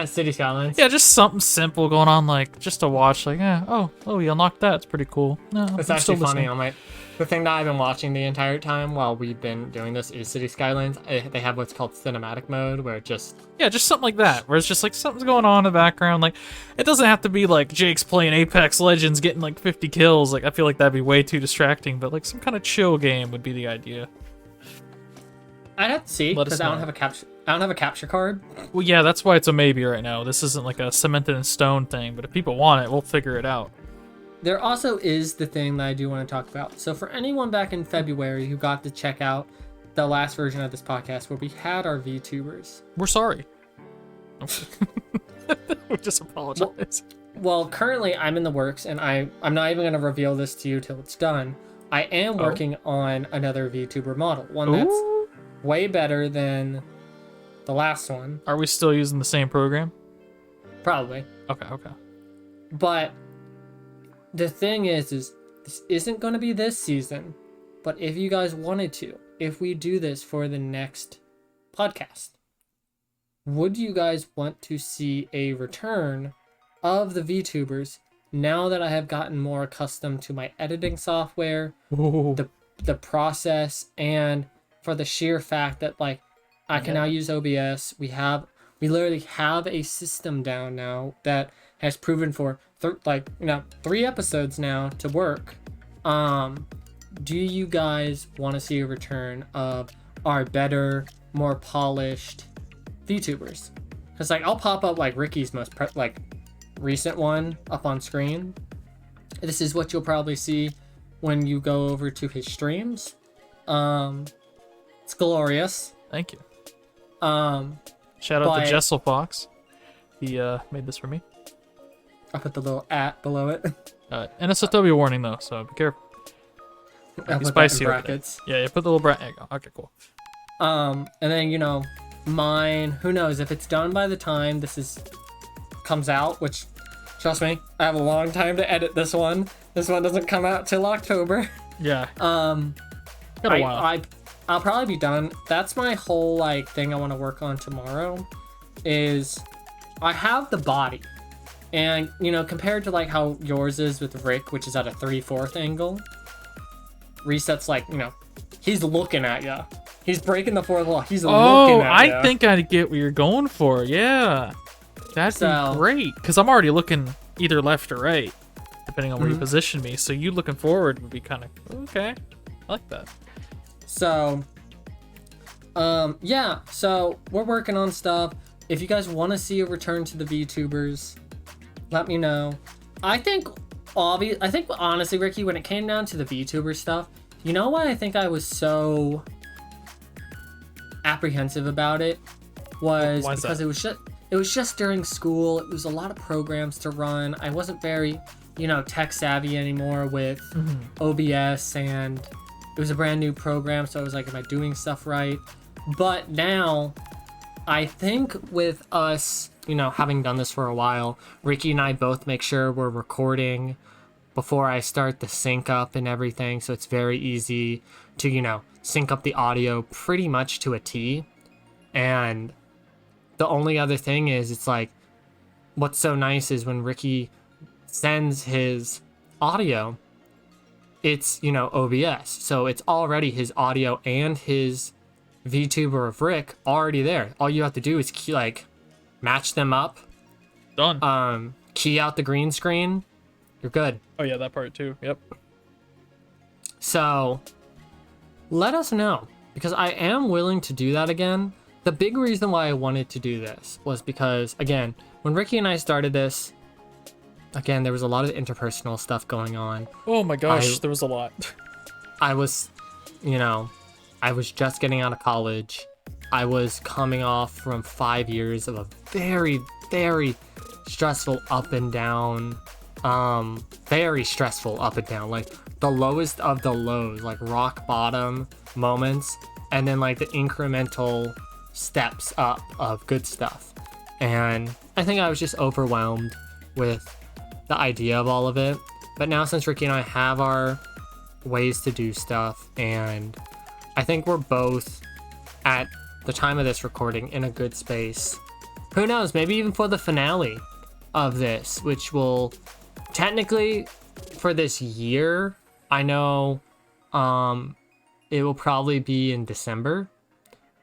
City Skylines. Yeah, just something simple going on, like just to watch. Like, oh, you unlocked that. It's pretty cool. No, it's actually funny. The thing that I've been watching the entire time while we've been doing this is City Skylines. They have what's called cinematic mode, where it just something like that, where it's just like something's going on in the background. Like, it doesn't have to be like Jake's playing Apex Legends, getting like 50 kills. Like, I feel like that'd be way too distracting. But like some kind of chill game would be the idea. I'd have to see because I don't have a capture card. Well, yeah, that's why it's a maybe right now. This isn't like a cemented in stone thing, but if people want it, we'll figure it out. There also is the thing that I do want to talk about. So for anyone back in February who got to check out the last version of this podcast where we had our VTubers, we're sorry. We just apologize. Well, currently I'm in the works, and I'm not even going to reveal this to you till it's done. I am working on another VTuber model, one that's way better than the last one. Are we still using the same program? Probably. Okay. But the thing is this isn't going to be this season, but if you guys wanted to, if we do this for the next podcast, would you guys want to see a return of the VTubers now that I have gotten more accustomed to my editing software, the process, and for the sheer fact that like I can now use OBS. We literally have a system down now that has proven for 3 episodes now to work. Do you guys want to see a return of our better, more polished VTubers? Because like I'll pop up like Ricky's most recent one up on screen. This is what you'll probably see when you go over to his streams. It's glorious. Thank you. Um, Shout out but- to Jessel Fox. He made this for me. I'll put the little @ below it. And it's a W warning though, so be careful. I'll Be put that in spicy over there. brackets. Yeah, put the little bracket. Okay, cool. And then, you know, mine, who knows, if it's done by the time this comes out, which, trust me, I have a long time to edit this one. This one doesn't come out till October. Yeah. Got a while. I'll probably be done. That's my whole, like, thing I want to work on tomorrow, is I have the body. And, you know, compared to, like, how yours is with Rick, which is at a 3/4 angle, Reset's like, you know, he's looking at you. He's breaking the fourth wall. He's looking at you. I think I get what you're going for. Yeah. That'd be great. Because I'm already looking either left or right, depending on where you position me. So you looking forward would be kind of, okay. I like that. So, yeah. So we're working on stuff. If you guys want to see a return to the VTubers, let me know. I think honestly, Ricky, when it came down to the VTuber stuff, you know why I think I was so apprehensive about it was because it was just during school. It was a lot of programs to run. I wasn't very, you know, tech savvy anymore with OBS, and it was a brand new program, so I was like, am I doing stuff right? But now, I think with us, you know, having done this for a while, Ricky and I both make sure we're recording before I start the sync up and everything, so it's very easy to, you know, sync up the audio pretty much to a T. And the only other thing is, it's like, what's so nice is when Ricky sends his audio, it's, you know, OBS, so it's already his audio and his VTuber of Rick already there. All you have to do is match them up, Done. key out the green screen, you're good. Oh yeah, that part too. Yep. So let us know, because I am willing to do that again. The big reason why I wanted to do this was because, again, when Ricky and I started this, again, there was a lot of interpersonal stuff going on. Oh my gosh, there was a lot. I was, you know, I was just getting out of college. I was coming off from 5 years of a very, very stressful up and down, like the lowest of the lows, like rock bottom moments, and then like the incremental steps up of good stuff. And I think I was just overwhelmed with the idea of all of it. But now, since Ricky and I have our ways to do stuff, and I think we're both at the time of this recording in a good space. Who knows, maybe even for the finale of this, which will technically, for this year, I know it will probably be in December.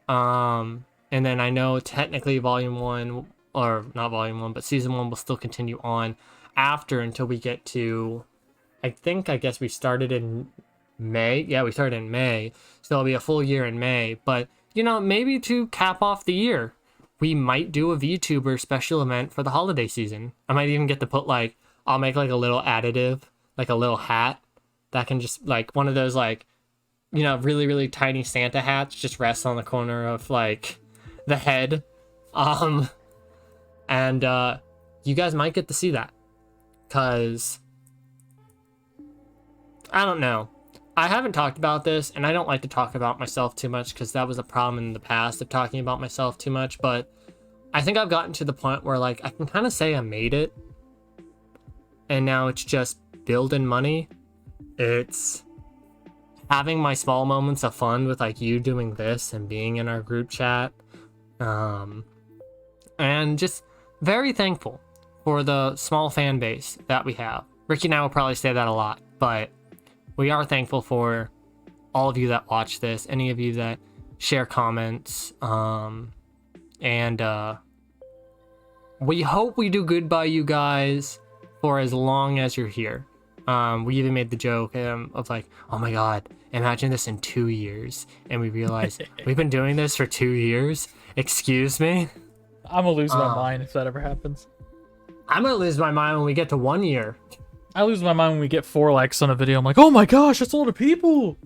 And then I know technically volume 1, or not volume 1, but season 1 will still continue on after, until we get to, I guess we started in May. Yeah, we started in May, so it'll be a full year in May. But, you know, maybe to cap off the year, we might do a VTuber special event for the holiday season. I might even get to put, like, I'll make like a little additive, like a little hat that can just, like, one of those, like, you know, really, really tiny Santa hats just rests on the corner of, like, the head. And you guys might get to see that, because I don't know. I haven't talked about this, and I don't like to talk about myself too much, because that was a problem in the past of talking about myself too much. But I think I've gotten to the point where, like, I can kind of say I made it, and now it's just building money. It's having my small moments of fun with, like, you doing this and being in our group chat, and just very thankful for the small fan base that we have. Ricky and I will probably say that a lot, but we are thankful for all of you that watch this, any of you that share comments, and we hope we do good by you guys for as long as you're here. We even made the joke of like, oh my god, imagine this in 2 years, and we realized we've been doing this for 2 years. Excuse me? I'm gonna lose my mind if that ever happens. I'm gonna lose my mind when we get to 1 year. I lose my mind when we get 4 likes on a video. I'm like, oh my gosh, that's a lot of people.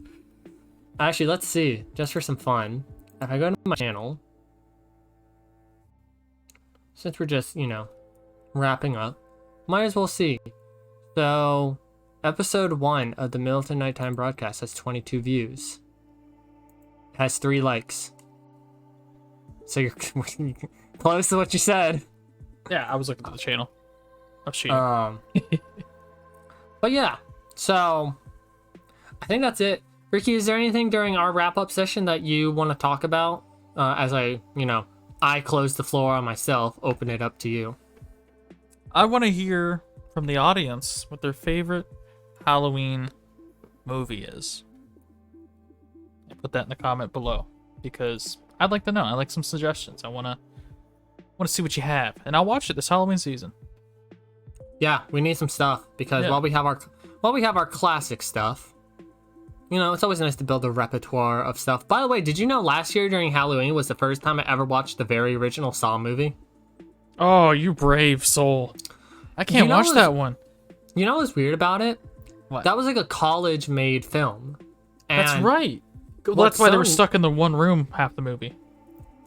Actually, let's see, just for some fun. If I go to my channel, since we're just, wrapping up, might as well see. So, episode 1 of the Middleton Nighttime broadcast has 22 views. Has 3 likes. So you're close to what you said. Yeah, I was looking at the channel. I was cheating. But yeah, so I think that's it. Ricky, is there anything during our wrap-up session that you want to talk about? As I close the floor on myself, open it up to you. I want to hear from the audience what their favorite Halloween movie is. Put that in the comment below, because I'd like to know. I'd like some suggestions. I want to see what you have, and I'll watch it this Halloween season. Yeah, we need some stuff, because while we have our classic stuff, it's always nice to build a repertoire of stuff. By the way, did you know last year during Halloween was the first time I ever watched the very original Saw movie? Oh, you brave soul. I can't watch that one. You know what's weird about it? What? That was like a college-made film. That's right. Well, that's why they were stuck in the one room half the movie.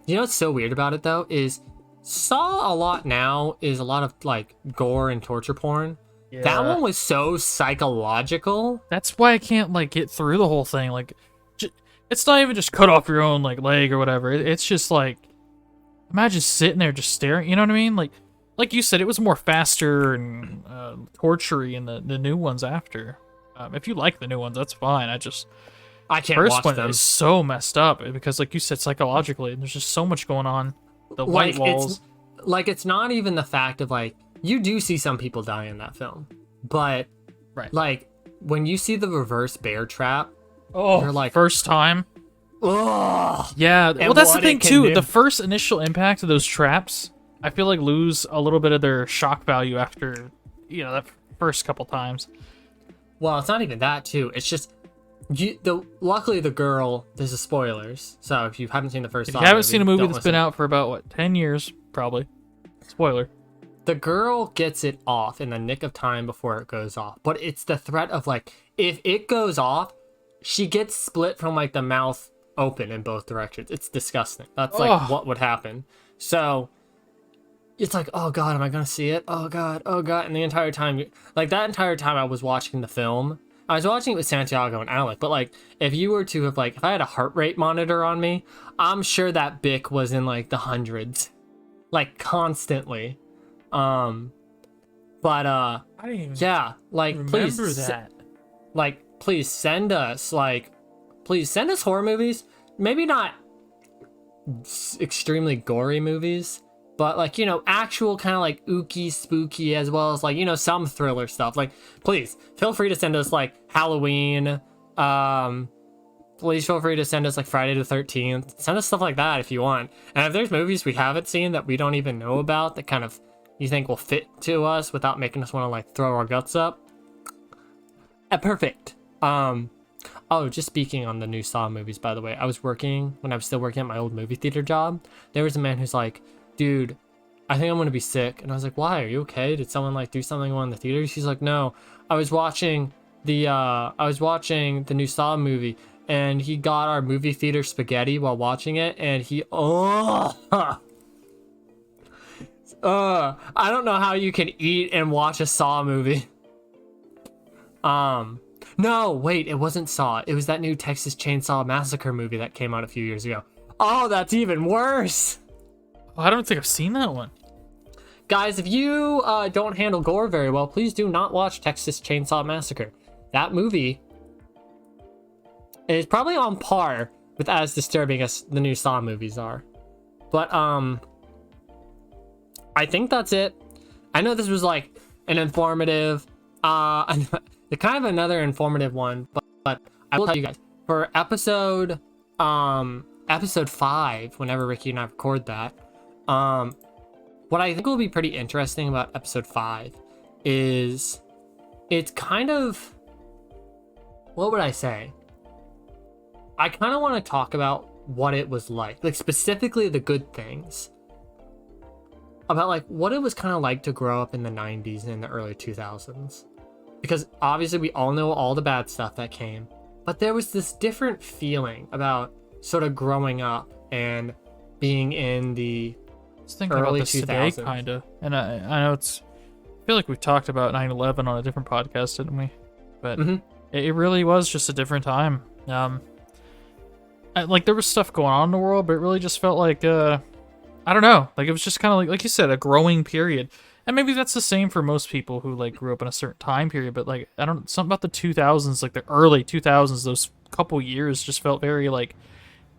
You know what's so weird about it, though, is Saw a lot now is a lot of, like, gore and torture porn. Yeah. That one was so psychological. That's why I can't, like, get through the whole thing. Like, it's not even just cut off your own, like, leg or whatever. It's just, like, imagine sitting there just staring. You know what I mean? Like you said, it was more faster and torture-y in the new ones after. If you like the new ones, that's fine. I can't watch them. First one is so messed up because, like you said, psychologically, there's just so much going on. The white walls. It's not even the fact of, like, you do see some people die in that film, but right, like when you see the reverse bear trap, you're like, first time. Oh yeah. Well, that's the thing too. The first initial impact of those traps, I feel like lose a little bit of their shock value after that first couple times. Well, it's not even that too. It's just luckily the girl. This is spoilers, so if you haven't seen the first, if you haven't seen a movie that's been out for about 10 years, probably. Spoiler. The girl gets it off in the nick of time before it goes off, but it's the threat of, like, if it goes off, she gets split from, like, the mouth open in both directions. It's disgusting. That's like what would happen. So it's like, oh god, am I gonna see it? Oh god. And the entire time, like, that entire time I was watching the film, I was watching it with Santiago and Alec, but, like, if you were to have, like, if I had a heart rate monitor on me, I'm sure that Bic was in, like, the hundreds, like, constantly. But I didn't even like, remember that. Please send us horror movies. Maybe not extremely gory movies, but, like, actual kind of, like, ooky, spooky, as well as, like, some thriller stuff. Like, please feel free to send us, like, Halloween. Please feel free to send us, like, Friday the 13th. Send us stuff like that if you want. And if there's movies we haven't seen that we don't even know about that kind of you think will fit to us without making us want to, like, throw our guts up, perfect. Just speaking on the new Saw movies, by the way, when I was still working at my old movie theater job, there was a man who's like, dude, I think I'm gonna be sick. And I was like, why? Are you okay? Did someone, like, do something on the theaters? He's like, no, I was watching the new Saw movie, and he got our movie theater spaghetti while watching it, and I don't know how you can eat and watch a Saw movie. No, wait, it wasn't Saw. It was that new Texas Chainsaw Massacre movie that came out a few years ago. Oh, that's even worse. Oh, I don't think I've seen that one. Guys, if you don't handle gore very well, please do not watch Texas Chainsaw Massacre. That movie is probably on par with as disturbing as the new Saw movies are. But, I think that's it. I know this was, like, an informative, kind of another informative one, but I will tell you guys, for episode 5, whenever Ricky and I record that, what I think will be pretty interesting about episode 5 is it's kind of, what would I say? I kind of want to talk about what it was like specifically the good things. About, like, what it was kind of like to grow up in the 90s and the early 2000s. because obviously we all know all the bad stuff that came, but there was this different feeling about sort of growing up and being in the I was thinking about early this today, 2000s. kind of. And I know I feel like we talked about 9/11 on a different podcast, didn't we? But it really was just a different time. Like, there was stuff going on in the world, but it really just felt like, I don't know. Like, it was just kind of like you said, a growing period. And maybe that's the same for most people who, like, grew up in a certain time period. But, like, I don't, something about the 2000s, like the early 2000s, those couple years just felt very, like,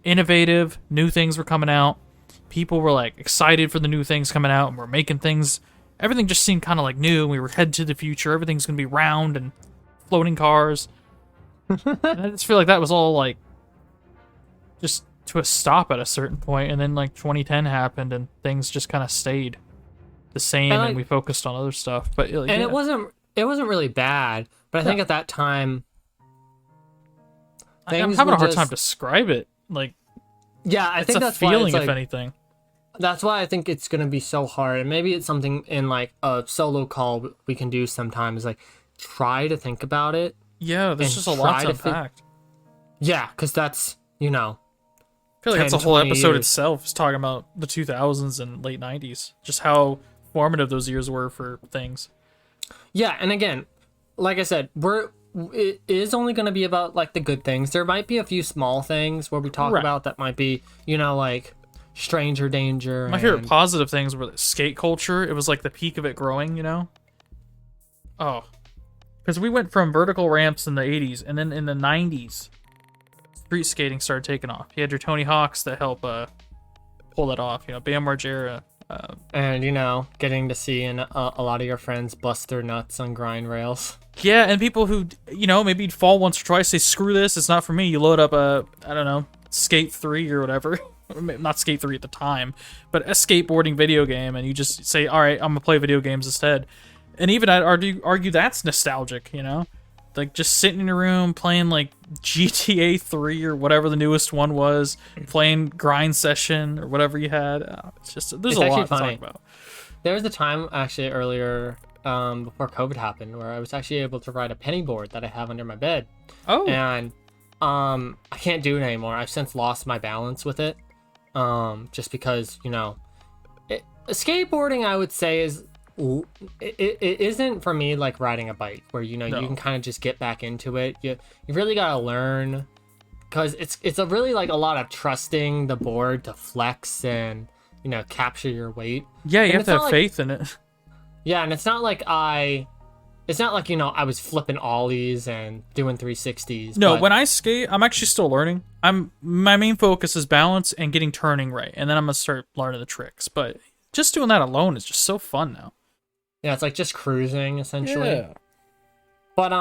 innovative. New things were coming out. People were, like, excited for the new things coming out, and we're making things. Everything just seemed kind of, like, new. We were headed to the future. Everything's going to be round and floating cars. And I just feel like that was all, like, just to a stop at a certain point. And then, like, 2010 happened, and things just kind of stayed the same, and we focused on other stuff. But like, and it wasn't really bad, but I think at that time I'm having a hard time to describe it. Like, I think that's feeling, why if anything. That's why I think it's gonna be so hard, and maybe it's something in like a solo call we can do sometimes. Like, try to think about it. Yeah, there's just a lot to unpack. Yeah, because that's, you know, I feel like that's a whole episode years. itself, is talking about the 2000s and late 90s, just how formative those years were for things. Yeah, and again, like I said, it is only going to be about like the good things. There might be a few small things where we talk about that might be, you know, like stranger danger. My favorite positive things were the skate culture. It was like the peak of it growing, you know? Oh. Because we went from vertical ramps in the 80s, and then in the 90s, street skating started taking off. You had your Tony Hawks that help pull that off, you know, Bam Margera. And, you know, getting to see a lot of your friends bust their nuts on grind rails. Yeah, and people who, you know, maybe you'd fall once or twice, say, screw this, it's not for me. You load up I don't know, Skate 3 or whatever. Not Skate 3 at the time, but a skateboarding video game, and you just say, all right, I'm going to play video games instead. And even I'd argue that's nostalgic, you know? Like, just sitting in your room playing, like, GTA 3 or whatever the newest one was, playing Grind Session or whatever you had. There's a lot to talk about. There was a time, actually, earlier, before COVID happened, where I was actually able to ride a penny board that I have under my bed. Oh. And I can't do it anymore. I've since lost my balance with it. Just because, you know, skateboarding, I would say, is... It isn't for me like riding a bike where, you know, you can kind of just get back into it. You really gotta learn, because it's a really like a lot of trusting the board to flex and, you know, capture your weight. Yeah, you have to have faith in it. Yeah, and it's not like, you know, I was flipping ollies and doing 360s. No, when I skate, I'm actually still learning. My main focus is balance and getting turning right, and then I'm gonna start learning the tricks. But just doing that alone is just so fun now. Yeah, it's like just cruising, essentially. Yeah. But,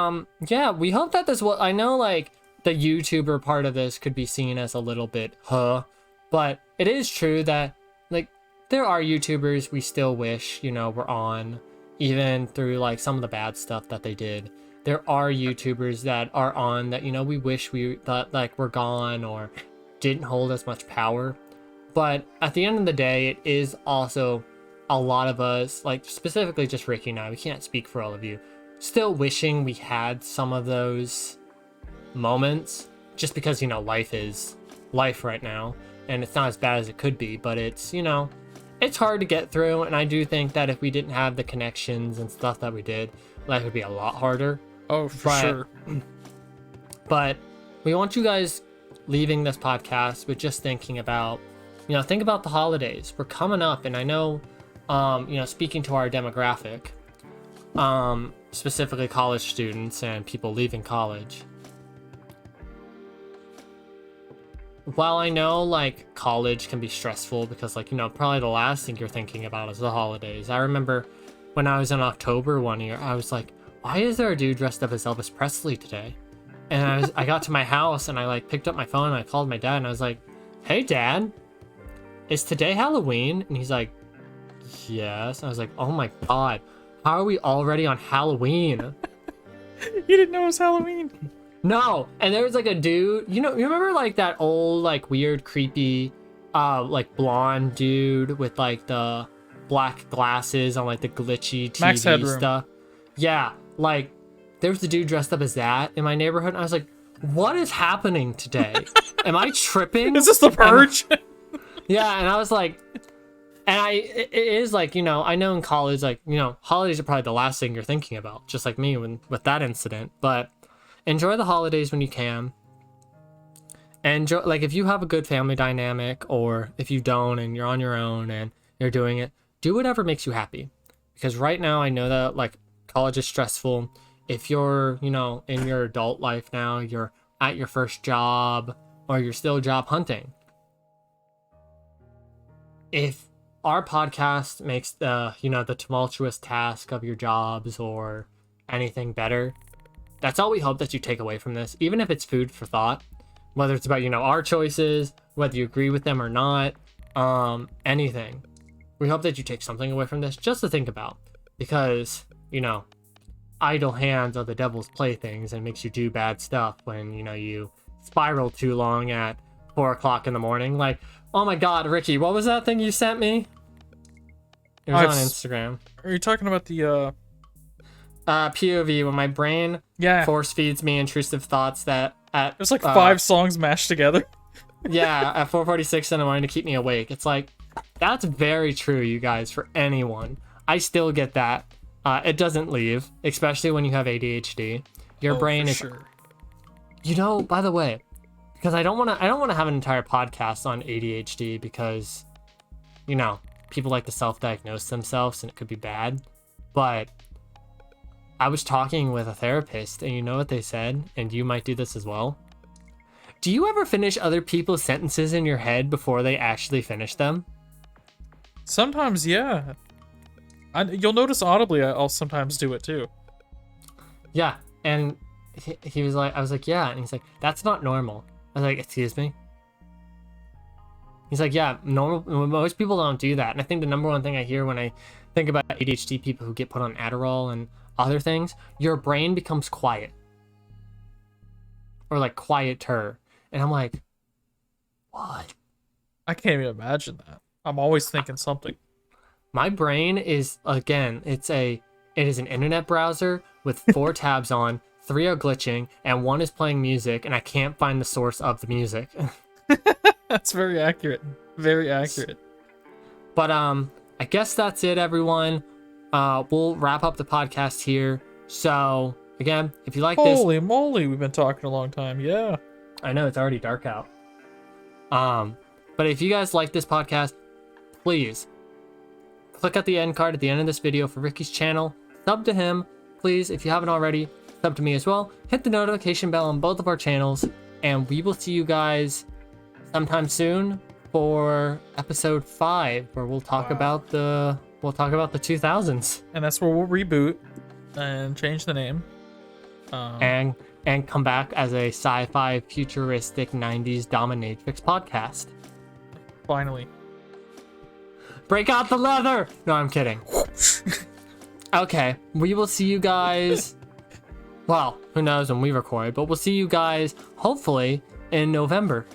yeah, we hope that this will... I know, like, the YouTuber part of this could be seen as a little bit, but it is true that, like, there are YouTubers we still wish, you know, were on, even through, like, some of the bad stuff that they did. There are YouTubers that are on that, you know, we wish that, like, were gone or didn't hold as much power. But at the end of the day, it is also... a lot of us, like specifically just Ricky and I, we can't speak for all of you, still wishing we had some of those moments, just because, you know, life is life right now, and it's not as bad as it could be, but it's, you know, it's hard to get through. And I do think that if we didn't have the connections and stuff that we did, life would be a lot harder. Oh, for sure. But we want you guys leaving this podcast with just thinking about, you know, think about the holidays. We're coming up, and I know, you know, speaking to our demographic, specifically college students and people leaving college. While I know, like, college can be stressful because, like, you know, probably the last thing you're thinking about is the holidays. I remember when I was in October one year, I was like, why is there a dude dressed up as Elvis Presley today? And I got to my house and I, like, picked up my phone and I called my dad and I was like, hey, Dad, is today Halloween? And he's like, yes. And I was like, oh my god, how are we already on Halloween? You didn't know it was Halloween? No. And there was like a dude, you know, you remember like that old, like, weird, creepy, like, blonde dude with like the black glasses on like the glitchy TV Max Headroom. stuff? Yeah, like, there was the dude dressed up as that in my neighborhood. And I was like, what is happening today? Am I tripping? Is this the purge? Yeah, and I was like, it is like, you know, I know in college, like, you know, holidays are probably the last thing you're thinking about, just like me with that incident. But enjoy the holidays when you can. Enjoy, like, if you have a good family dynamic, or if you don't and you're on your own and you're doing it, do whatever makes you happy. Because right now I know that, like, college is stressful. If you're, you know, in your adult life now, you're at your first job or you're still job hunting. If our podcast makes the, you know, the tumultuous task of your jobs or anything better, that's all we hope that you take away from this, even if it's food for thought, whether it's about, you know, our choices, whether you agree with them or not, anything. We hope that you take something away from this just to think about, because, you know, idle hands are the devil's playthings and makes you do bad stuff when, you know, you spiral too long at 4 o'clock in the morning. Like, oh my god, Ricky, what was that thing you sent me? It was on Instagram. Are you talking about the POV, when my brain force feeds me intrusive thoughts that at there's like 5 songs mashed together. Yeah, at 4:46 in the morning to keep me awake. It's like, that's very true, you guys, for anyone. I still get that. It doesn't leave, especially when you have ADHD. Your brain is sure. You know, by the way, because I don't want to have an entire podcast on ADHD, because, you know, people like to self-diagnose themselves and it could be bad. But I was talking with a therapist, and you know what they said, and you might do this as well. Do you ever finish other people's sentences in your head before they actually finish them? Sometimes, yeah. You'll notice audibly I'll sometimes do it too. Yeah, and he was like, I was like, yeah, and he's like, that's not normal. I was like, excuse me? He's like, yeah, most people don't do that. And I think the number one thing I hear when I think about ADHD people who get put on Adderall and other things, your brain becomes quiet. Or like quieter. And I'm like, what? I can't even imagine that. I'm always thinking something. My brain is, again, it is an internet browser with 4 tabs on, 3 are glitching, and 1 is playing music, and I can't find the source of the music. That's very accurate. Very accurate. But I guess that's it, everyone. We'll wrap up the podcast here. So again, if you like this, holy moly, we've been talking a long time. Yeah, I know, it's already dark out. But if you guys like this podcast, please click at the end card at the end of this video for Ricky's channel. Sub to him, please. If you haven't already, sub to me as well. Hit the notification bell on both of our channels, and we will see you guys sometime soon for episode 5, where we'll talk about the 2000s, and that's where we'll reboot and change the name, and come back as a sci-fi futuristic 90s dominatrix podcast. Finally, break out the leather. No, I'm kidding. Okay, we will see you guys. Well, who knows when we record, but we'll see you guys hopefully in November.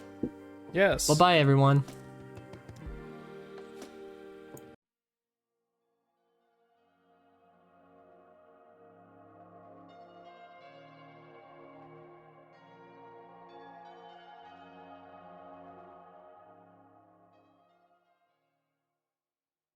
yes. Bye-bye, everyone.